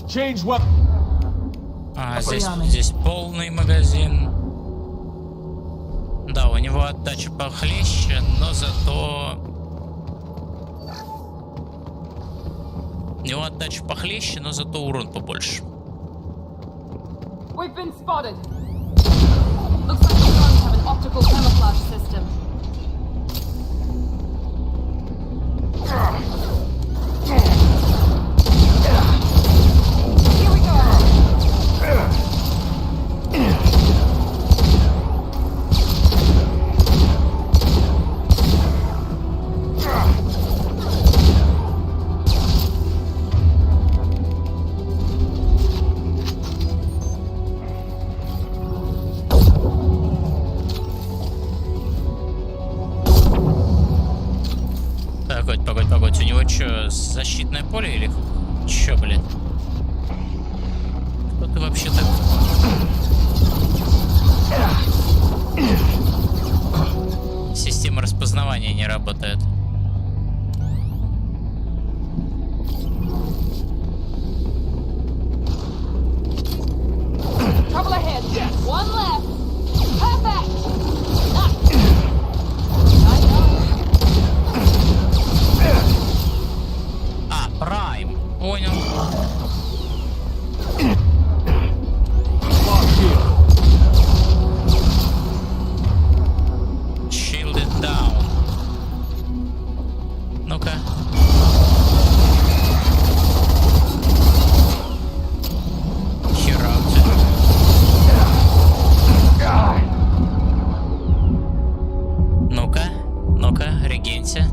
Change weapon. А, здесь полный магазин. Да, у него отдача похлеще, но зато... У него отдача похлеще, но зато урон побольше. We've been spotted. Looks like the guns have an optical camouflage system. Here we go. Погодь, у него что, защитное поле или чё, блин? Кто ты вообще так? Система распознавания не работает. Trouble ahead. One left. Perfect. А, Прайм. Понял. Shielded down. Ну-ка. Херауте. Ну-ка, регенься.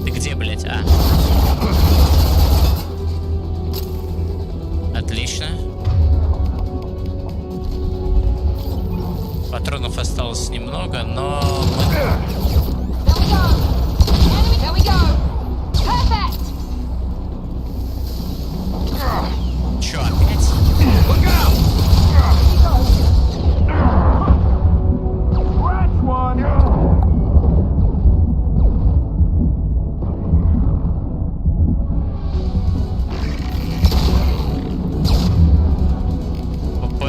Ты где, блядь, а? Отлично. Патронов осталось немного, но... There we go. Perfect. Чё, опять? Look out! Scratch one! ПП.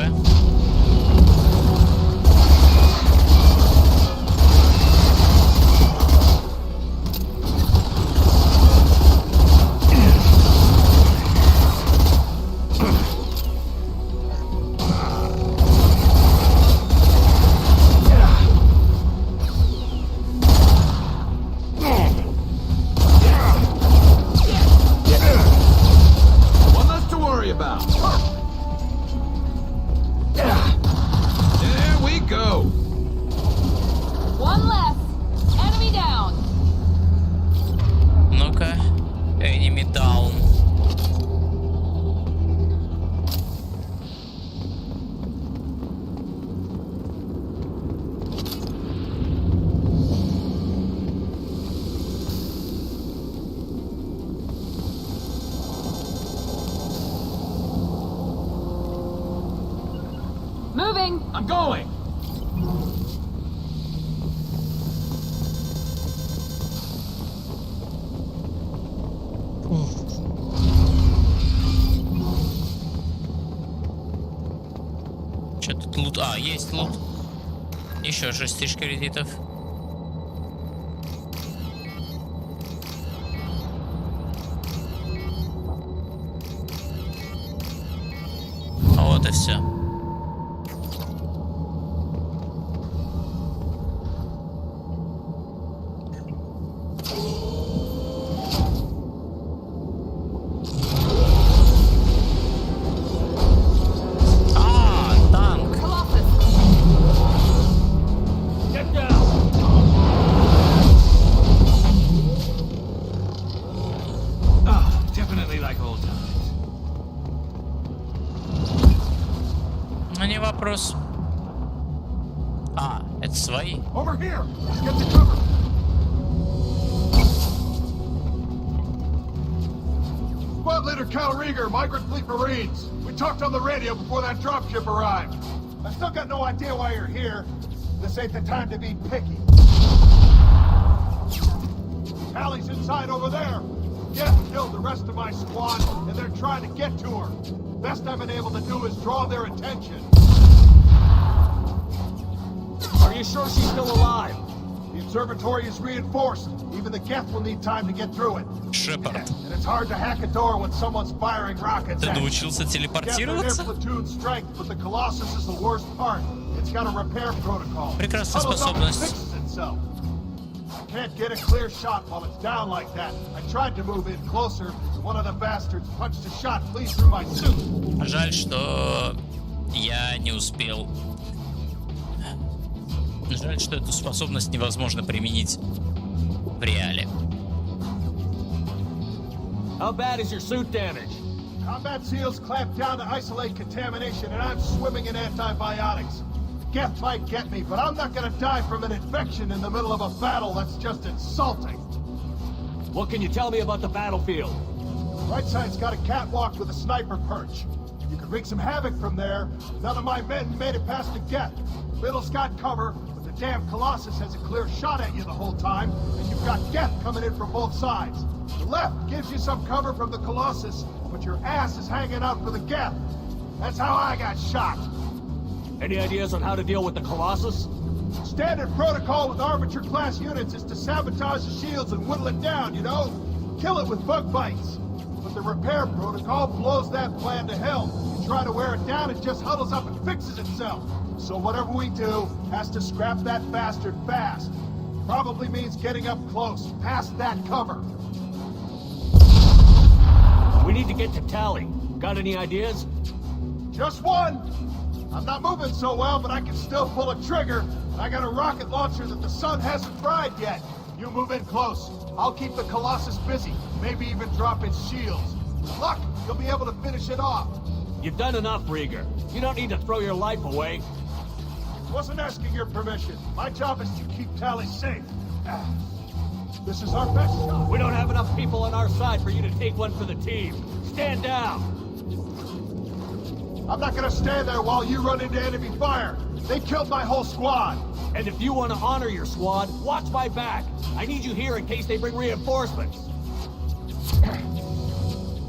moving! I'm going! Что тут лут? А, есть лут. Еще 6000 кредитов. Вот и все. Вопрос. А, это свои. Over here. Get the cover. Squad leader Cal Rieger, Migrant Fleet Marines. We talked on the radio before that dropship arrived. I still got no idea why you're here. This ain't the time to be picky. Callie's inside over there. Jeff killed the rest of my squad, and they're trying to get to her. Best I've been able to do is draw their attention. Are you sure she's still alive? The observatory is reinforced. Even the Geth will need time to get through it. Шепард. And it's hard to hack a door when someone's firing rockets at Ты it. научился телепортироваться? Platoon strength, but the Colossus is the worst part. It's got a repair protocol. Прекрасная способность. Fixes itself. I can't get a clear shot while it's down like that. I tried to move in closer, but one of the bastards punched a shot clean through my suit. Жаль, что я не успел. Жаль, что эту способность невозможно применить в реале. How bad is your suit damage? Combat seals clamped down to isolate contamination, and I'm swimming in antibiotics. Geth might get me, but I'm not gonna die from an infection in the middle of a battle. That's just insulting. What can you tell me about the battlefield? Right side's got a catwalk with a sniper perch. You could wreak some havoc from there. None of my men made it past the Geth. Middle's got cover, but the damn Colossus has a clear shot at you the whole time, and you've got Geth coming in from both sides. The left gives you some cover from the Colossus, but your ass is hanging out for the Geth. That's how I got shot. Any ideas on how to deal with the Colossus? Standard protocol with armature-class units is to sabotage the shields and whittle it down, you know? Kill it with bug bites. But the repair protocol blows that plan to hell. You try to wear it down, it just huddles up and fixes itself. So whatever we do has to scrap that bastard fast. Probably means getting up close, past that cover. We need to get to Tally. Got any ideas? Just one. I'm not moving so well, but I can still pull a trigger. I got a rocket launcher that the sun hasn't fried yet. You move in close. I'll keep the Colossus busy. Maybe even drop its shields. With luck, you'll be able to finish it off. You've done enough, Rieger. You don't need to throw your life away. Wasn't asking your permission. My job is to keep Tally safe. This is our best shot. We don't have enough people on our side for you to take one for the team. Stand down. I'm not gonna stand there while you run into enemy fire. They killed my whole squad. And if you want to honor your squad, watch my back. I need you here in case they bring reinforcements.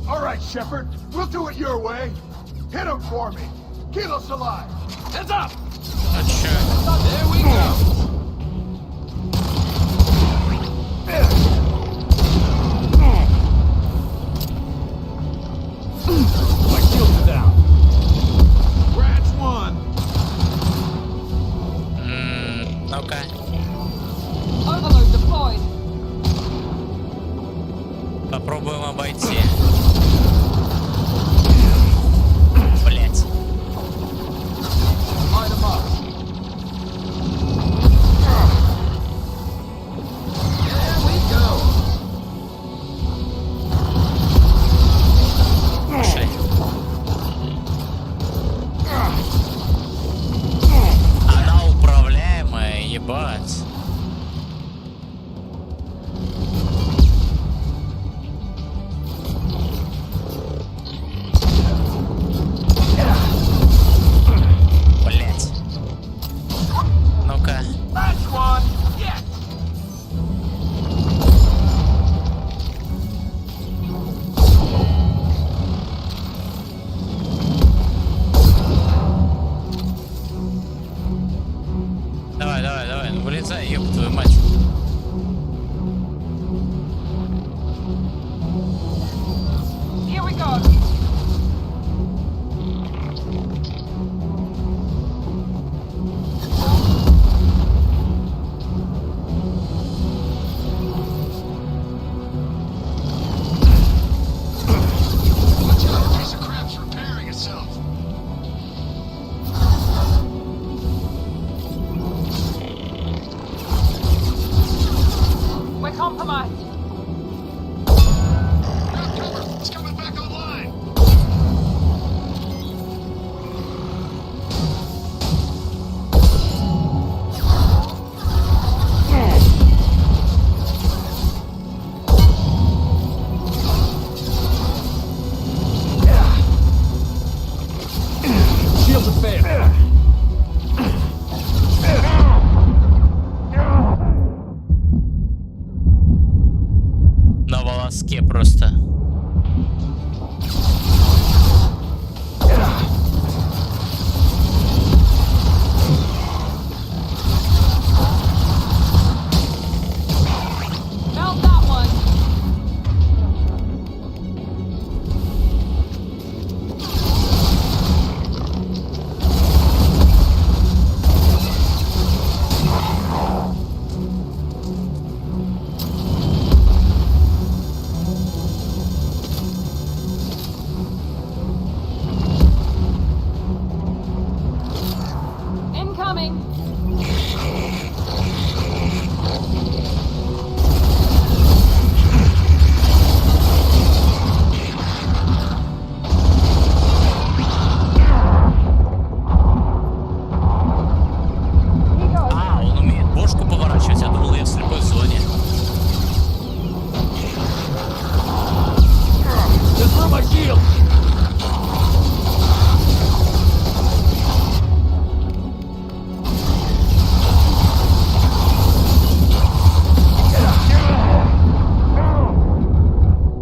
All right, Shepard. We'll do it your way. Hit him for me. Keep us alive. Heads up! There we go. My shields are down. Scratch one. Ну-ка. Overload deployed. Попробуем обойти. Блять. Line them up. There we go. Пошли. Она управляемая, ебать. compromised. It's coming back online. Shields have failed. На волоске просто. Found that one. Incoming. А, он умеет бошку поворачивать, я думал, я в слепой зоне. Just throw my shield.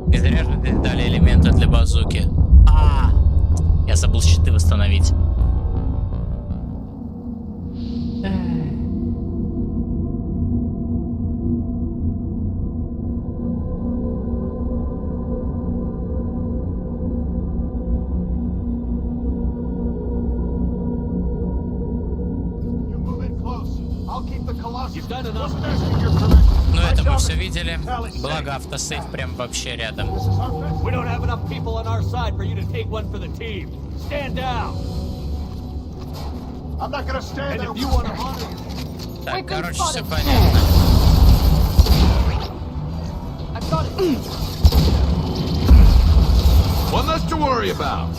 Не зря же здесь дали элементы для базуки. Я забыл щиты восстановить. You move in close. I'll keep the Colossus. You've done enough. Wasn't asking your permission. Ну, My это мы job все is to видели. keep Tally safe. Благо автосейв прям вообще рядом. This is our best. We don't have enough people on our side for you to take one for the team. Stand down. I'm not gonna stand And there. if you want to honor Так, We've been короче, все spotted. понятно. I've got it. one less to worry about.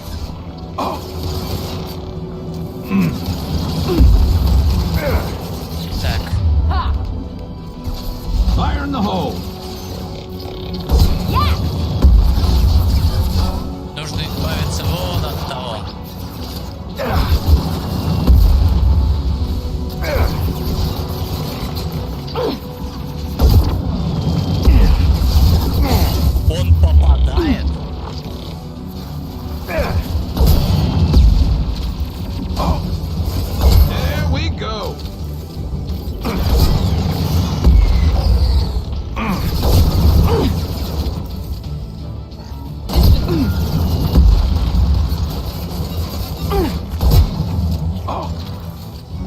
Так, Ha! Fire in the hole. нужно избавиться вон от того. Он попадает. There we go.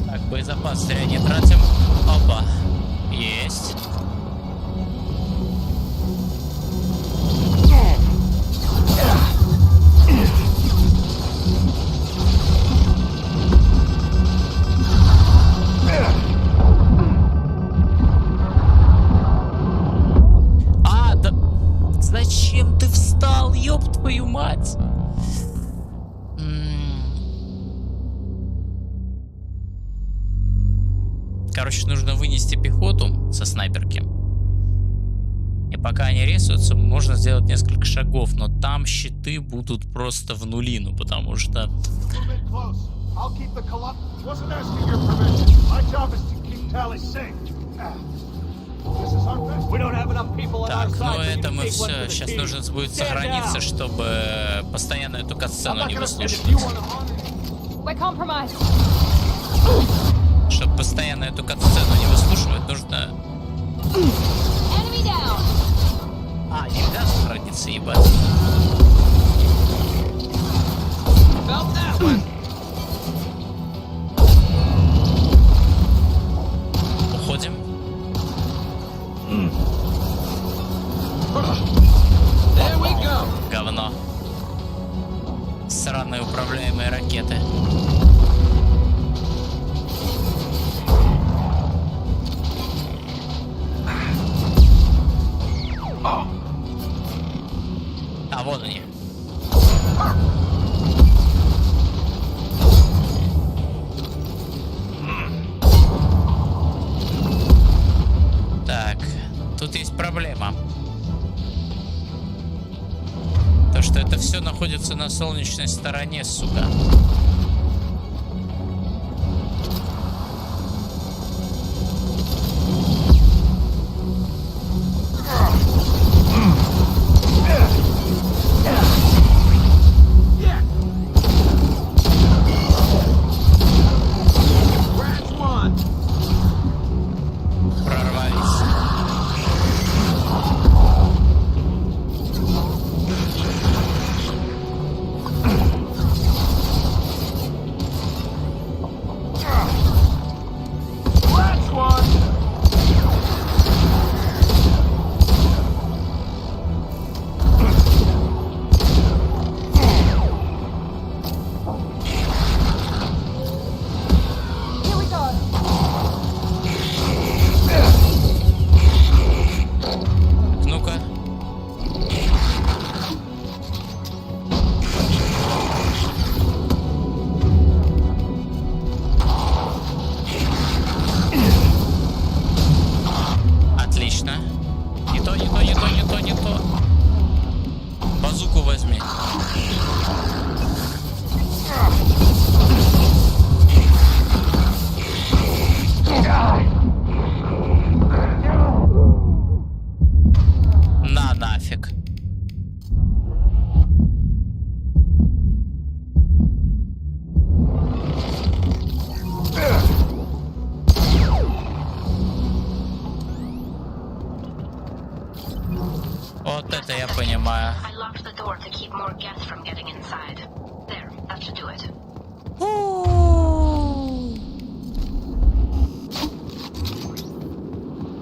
Так, боезапас зря не тратим. Опа. Есть. Да зачем ты встал, ёб твою мать? Короче, нужно вынести пехоту со снайперки. И пока они рисуются, можно сделать несколько шагов, но там щиты будут просто в нулину, потому что... Move in close. I'll keep the Colossus. Wasn't asking your permission. My job is to keep Tally safe. This is our best. We don't have enough people on our Так, ну side for you это to мы take one все. for the Сейчас team. нужно будет Stand сохраниться, down. чтобы постоянно эту I'm катсцену not не gonna stand. выслушивать. If you want to honor We're compromised. Чтобы постоянно эту катсцену не выслушивать, нужно... Enemy down. Нельзя сохраниться, ебать. Felt that one. Уходим. There we go. Говно. Сраные управляемые ракеты. проблема. То, что это все находится на солнечной стороне, сука. Вот это я понимаю.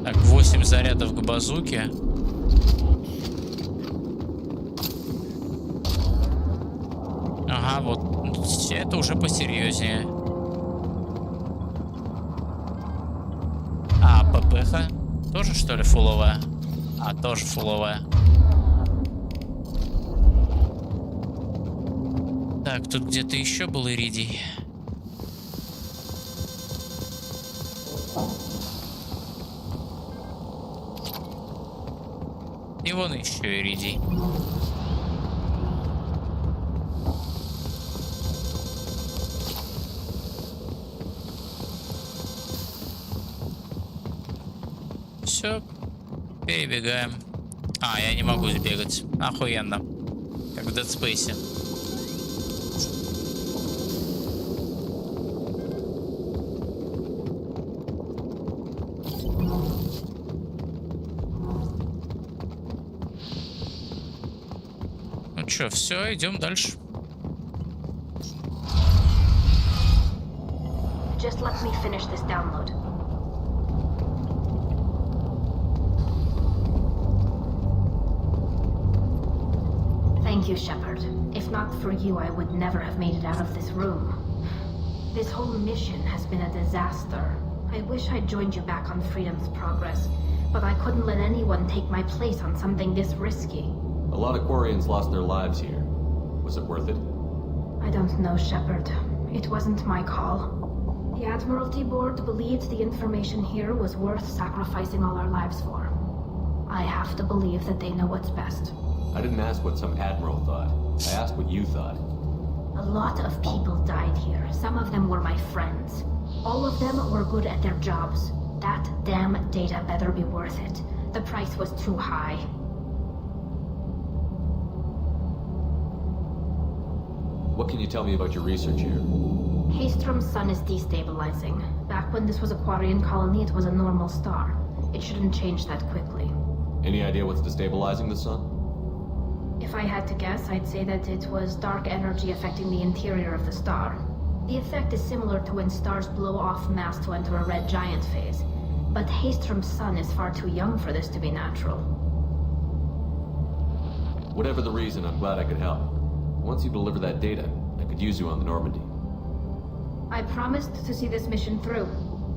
Так, 8 зарядов к базуке. Ага, вот это уже посерьезнее. А, ППХ тоже, что ли, фуловая? А, тоже фуловая. Так, тут где-то еще был иридий. И вон еще иридий. Все, перебегаем. А, я не могу сбегать. Охуенно. Как в Dead Space. Ну чё, все, идем дальше. Just let me finish this download. Thank you, Shepard. If not for you, I would never have made it out of this room. This whole mission has been a disaster. I wish I'd joined you back on Freedom's Progress, but I couldn't let anyone take my place on something this risky. A lot of Quarians lost their lives here. Was it worth it? I don't know, Shepard. It wasn't my call. The Admiralty Board believed the information here was worth sacrificing all our lives for. I have to believe that they know what's best. I didn't ask what some admiral thought. I asked what you thought. A lot of people died here. Some of them were my friends. All of them were good at their jobs. That damn data better be worth it. The price was too high. What can you tell me about your research here? Haystrom's sun is destabilizing. Back when this was a Quarian colony, it was a normal star. It shouldn't change that quickly. Any idea what's destabilizing the sun? If I had to guess, I'd say that it was dark energy affecting the interior of the star. The effect is similar to when stars blow off mass to enter a red giant phase. But Haystrom's sun is far too young for this to be natural. Whatever the reason, I'm glad I could help. Once you deliver that data, I could use you on the Normandy. I promised to see this mission through.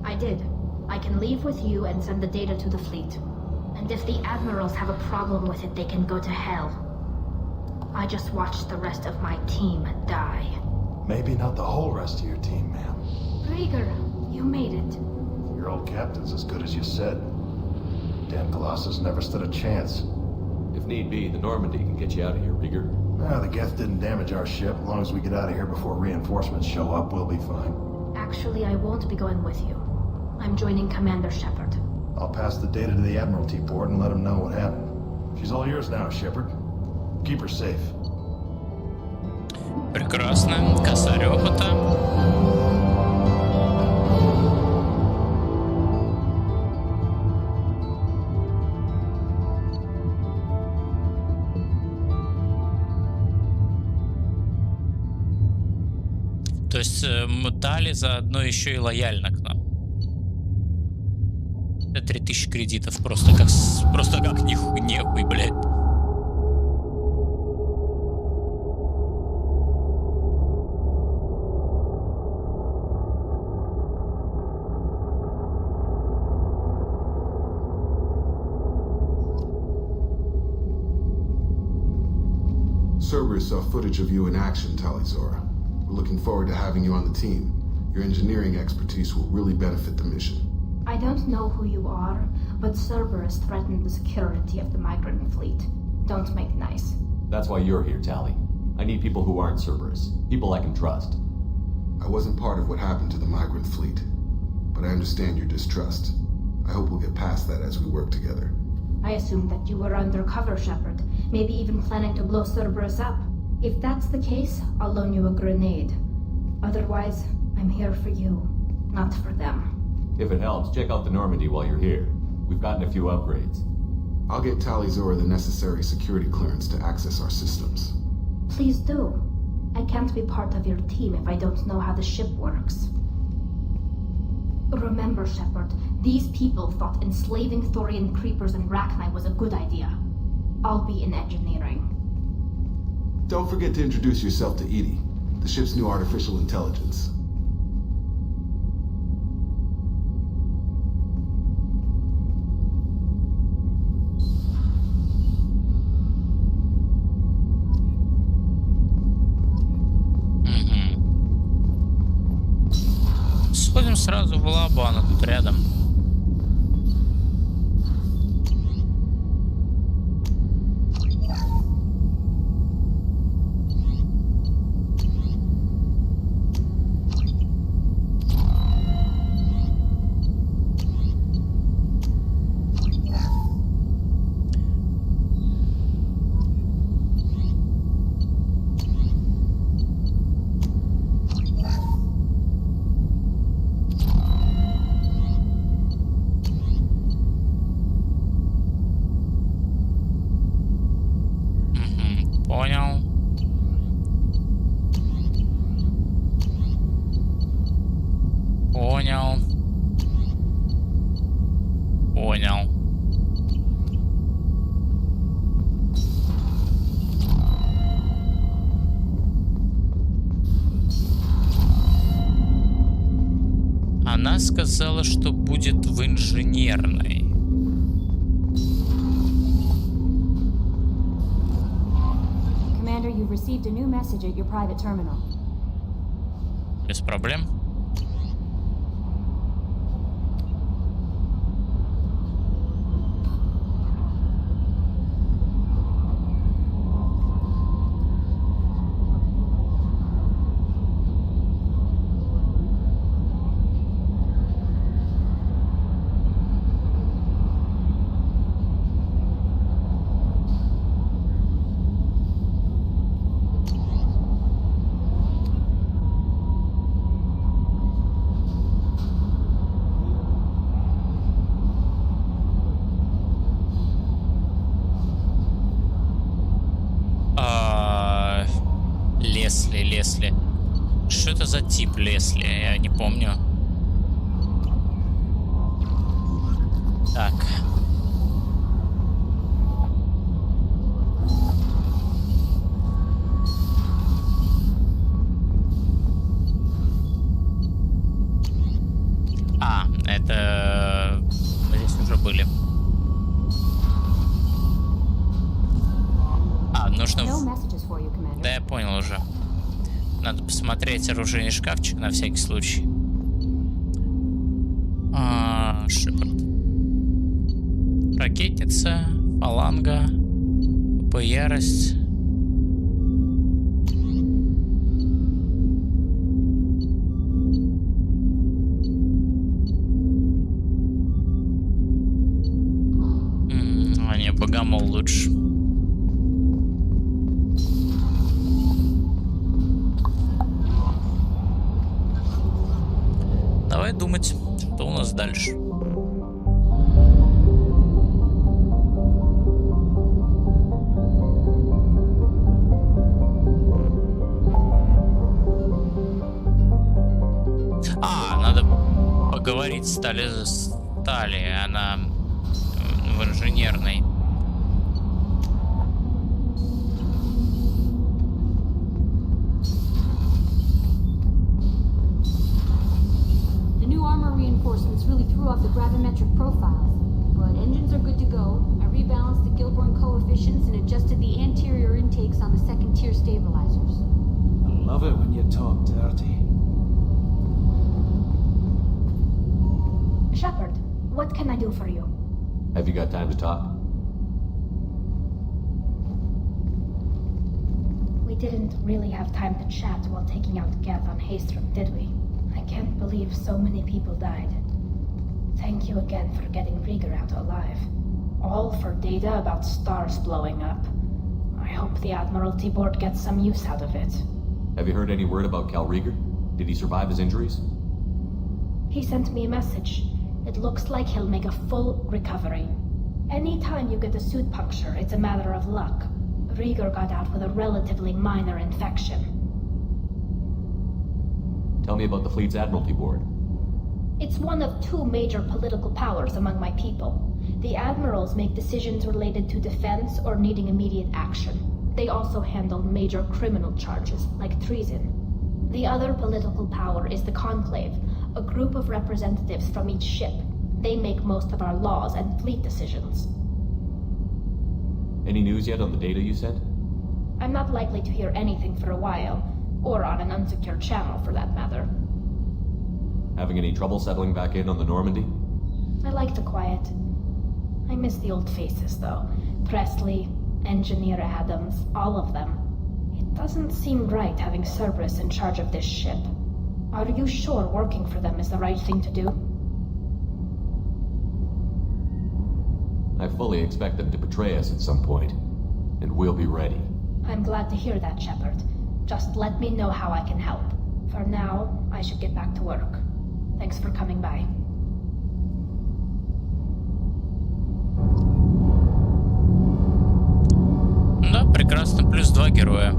I did. I can leave with you and send the data to the fleet. And if the admirals have a problem with it, they can go to hell. I just watched the rest of my team die. Maybe not the whole rest of your team, ma'am. Rieger, you made it. Your old captain's as good as you said. Damn Colossus never stood a chance. If need be, the Normandy can get you out of here, Rieger. The Geth didn't damage our ship. As long as we get out of here before reinforcements show up, we'll be fine. Actually, I won't be going with you. I'm joining Commander Shepard. I'll pass the data to the Admiralty port and let them know what happened. She's all yours now, Shepard. Keep her safe. Прекрасно. Косарёва-то. То есть Тали заодно еще и лояльна к нам. 3000 кредитов просто как нехуй, блядь. Cerberus saw footage of you in action, Talizora. We're looking forward to having you on the team. Your engineering expertise will really benefit the mission. I don't know who you are, but Cerberus threatened the security of the migrant fleet. Don't make nice. That's why you're here, Tali. I need people who aren't Cerberus. People I can trust. I wasn't part of what happened to the migrant fleet, but I understand your distrust. I hope we'll get past that as we work together. I assumed that you were undercover, Shepard. Maybe even planning to blow Cerberus up. If that's the case, I'll loan you a grenade. Otherwise, I'm here for you, not for them. If it helps, check out the Normandy while you're here. We've gotten a few upgrades. I'll get Talizora the necessary security clearance to access our systems. Please do. I can't be part of your team if I don't know how the ship works. Remember, Shepard, these people thought enslaving Thorian creepers and Rachni was a good idea. I'll be in engineering. Don't forget to introduce yourself to Edie, the ship's new artificial intelligence. Сходим сразу в лабу, она тут рядом. Понял. Понял. Понял. Она сказала, что будет в инженерной. Commander, you've received a new message at your private terminal. Без проблем. Лесли. Что это за тип Лесли? Я не помню. Так. Это... Мы здесь уже были. Нужно... Да, я понял уже. Надо посмотреть оружейный шкафчик на всякий случай. Шепард. Ракетница, фаланга, ярость. А не, богомол лучше. Давай думать, что у нас дальше. Говорить стали, она в инженерной. The new armor reinforcements really threw off the gravimetric profiles, but engines are good to go. I rebalanced the Gilborn coefficients and adjusted the anterior intakes on the second-tier stabilizers. I love it when you talk dirty. Shepard, what can I do for you? Have you got time to talk? We didn't really have time to chat while taking out Geth on Haystrom, did we? I can't believe so many people died. Thank you again for getting Rieger out alive. All for data about stars blowing up. I hope the Admiralty Board gets some use out of it. Have you heard any word about Cal Rieger? Did he survive his injuries? He sent me a message. It looks like he'll make a full recovery. Anytime you get a suit puncture, it's a matter of luck. Rieger got out with a relatively minor infection. Tell me about the fleet's Admiralty Board. It's one of two major political powers among my people. The admirals make decisions related to defense or needing immediate action. They also handle major criminal charges, like treason. The other political power is the Conclave, a group of representatives from each ship. They make most of our laws and fleet decisions. Any news yet on the data you sent? I'm not likely to hear anything for a while, or on an unsecured channel for that matter. Having any trouble settling back in on the Normandy? I like the quiet. I miss the old faces, though. Presley, Engineer Adams, all of them. It doesn't seem right having Cerberus in charge of this ship. Are you sure working for them is the right thing to do? I fully expect them to betray us at some point, and we'll be ready. I'm glad to hear that, Shepard. Just let me know how I can help. For now, I should get back to work. Thanks for coming by. Да, прекрасно. Плюс 2 героя.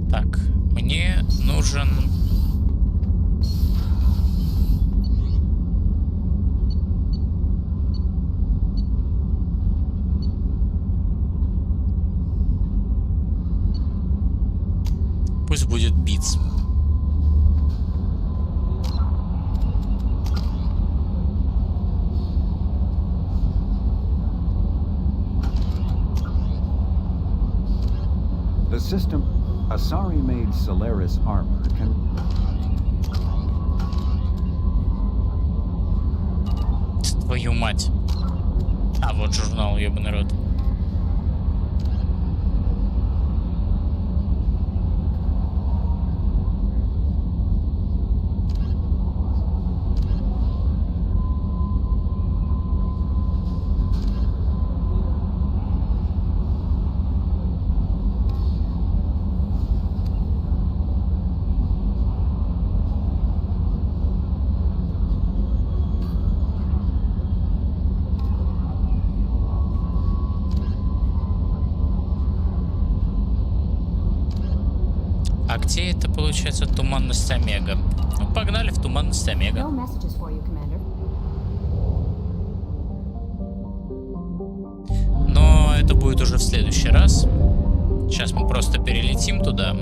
Так, мне нужен... Пусть будет битс. The system, Asari-made Solaris armor can... Твою мать. А вот журнал, ёбаный рот. А где это получается туманность Омега? Ну, погнали в туманность Омега. Но это будет уже в следующий раз. Сейчас мы просто перелетим туда.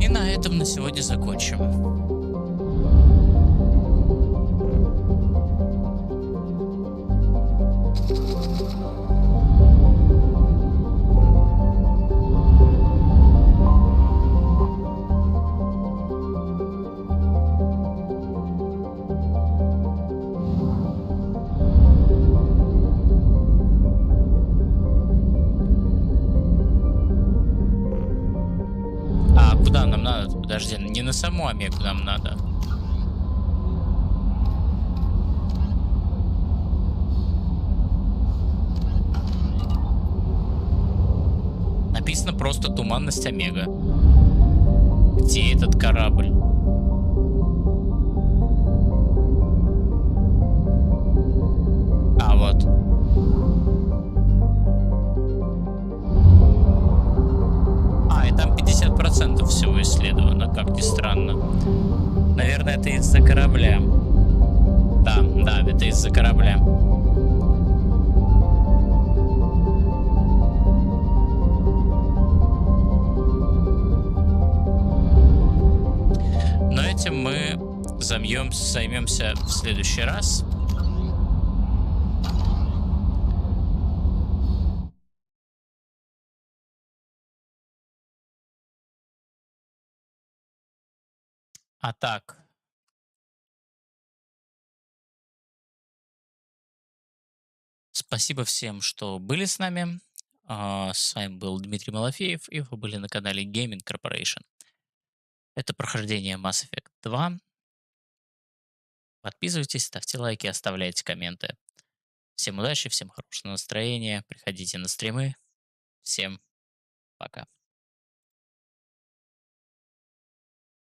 И на этом на сегодня закончим. на саму Омегу нам надо. Написано просто туманность Омега. Где этот корабль? А, вот. А, и там 50% всего исследовано, как ни странно. Наверное, это из-за корабля. Да, это из-за корабля. Но этим мы займемся в следующий раз. А так. Спасибо всем, что были с нами. С вами был Дмитрий Малафеев, и вы были на канале Gaming Corporation. Это прохождение Mass Effect 2. Подписывайтесь, ставьте лайки, оставляйте комменты. Всем удачи, всем хорошего настроения. Приходите на стримы. Всем пока.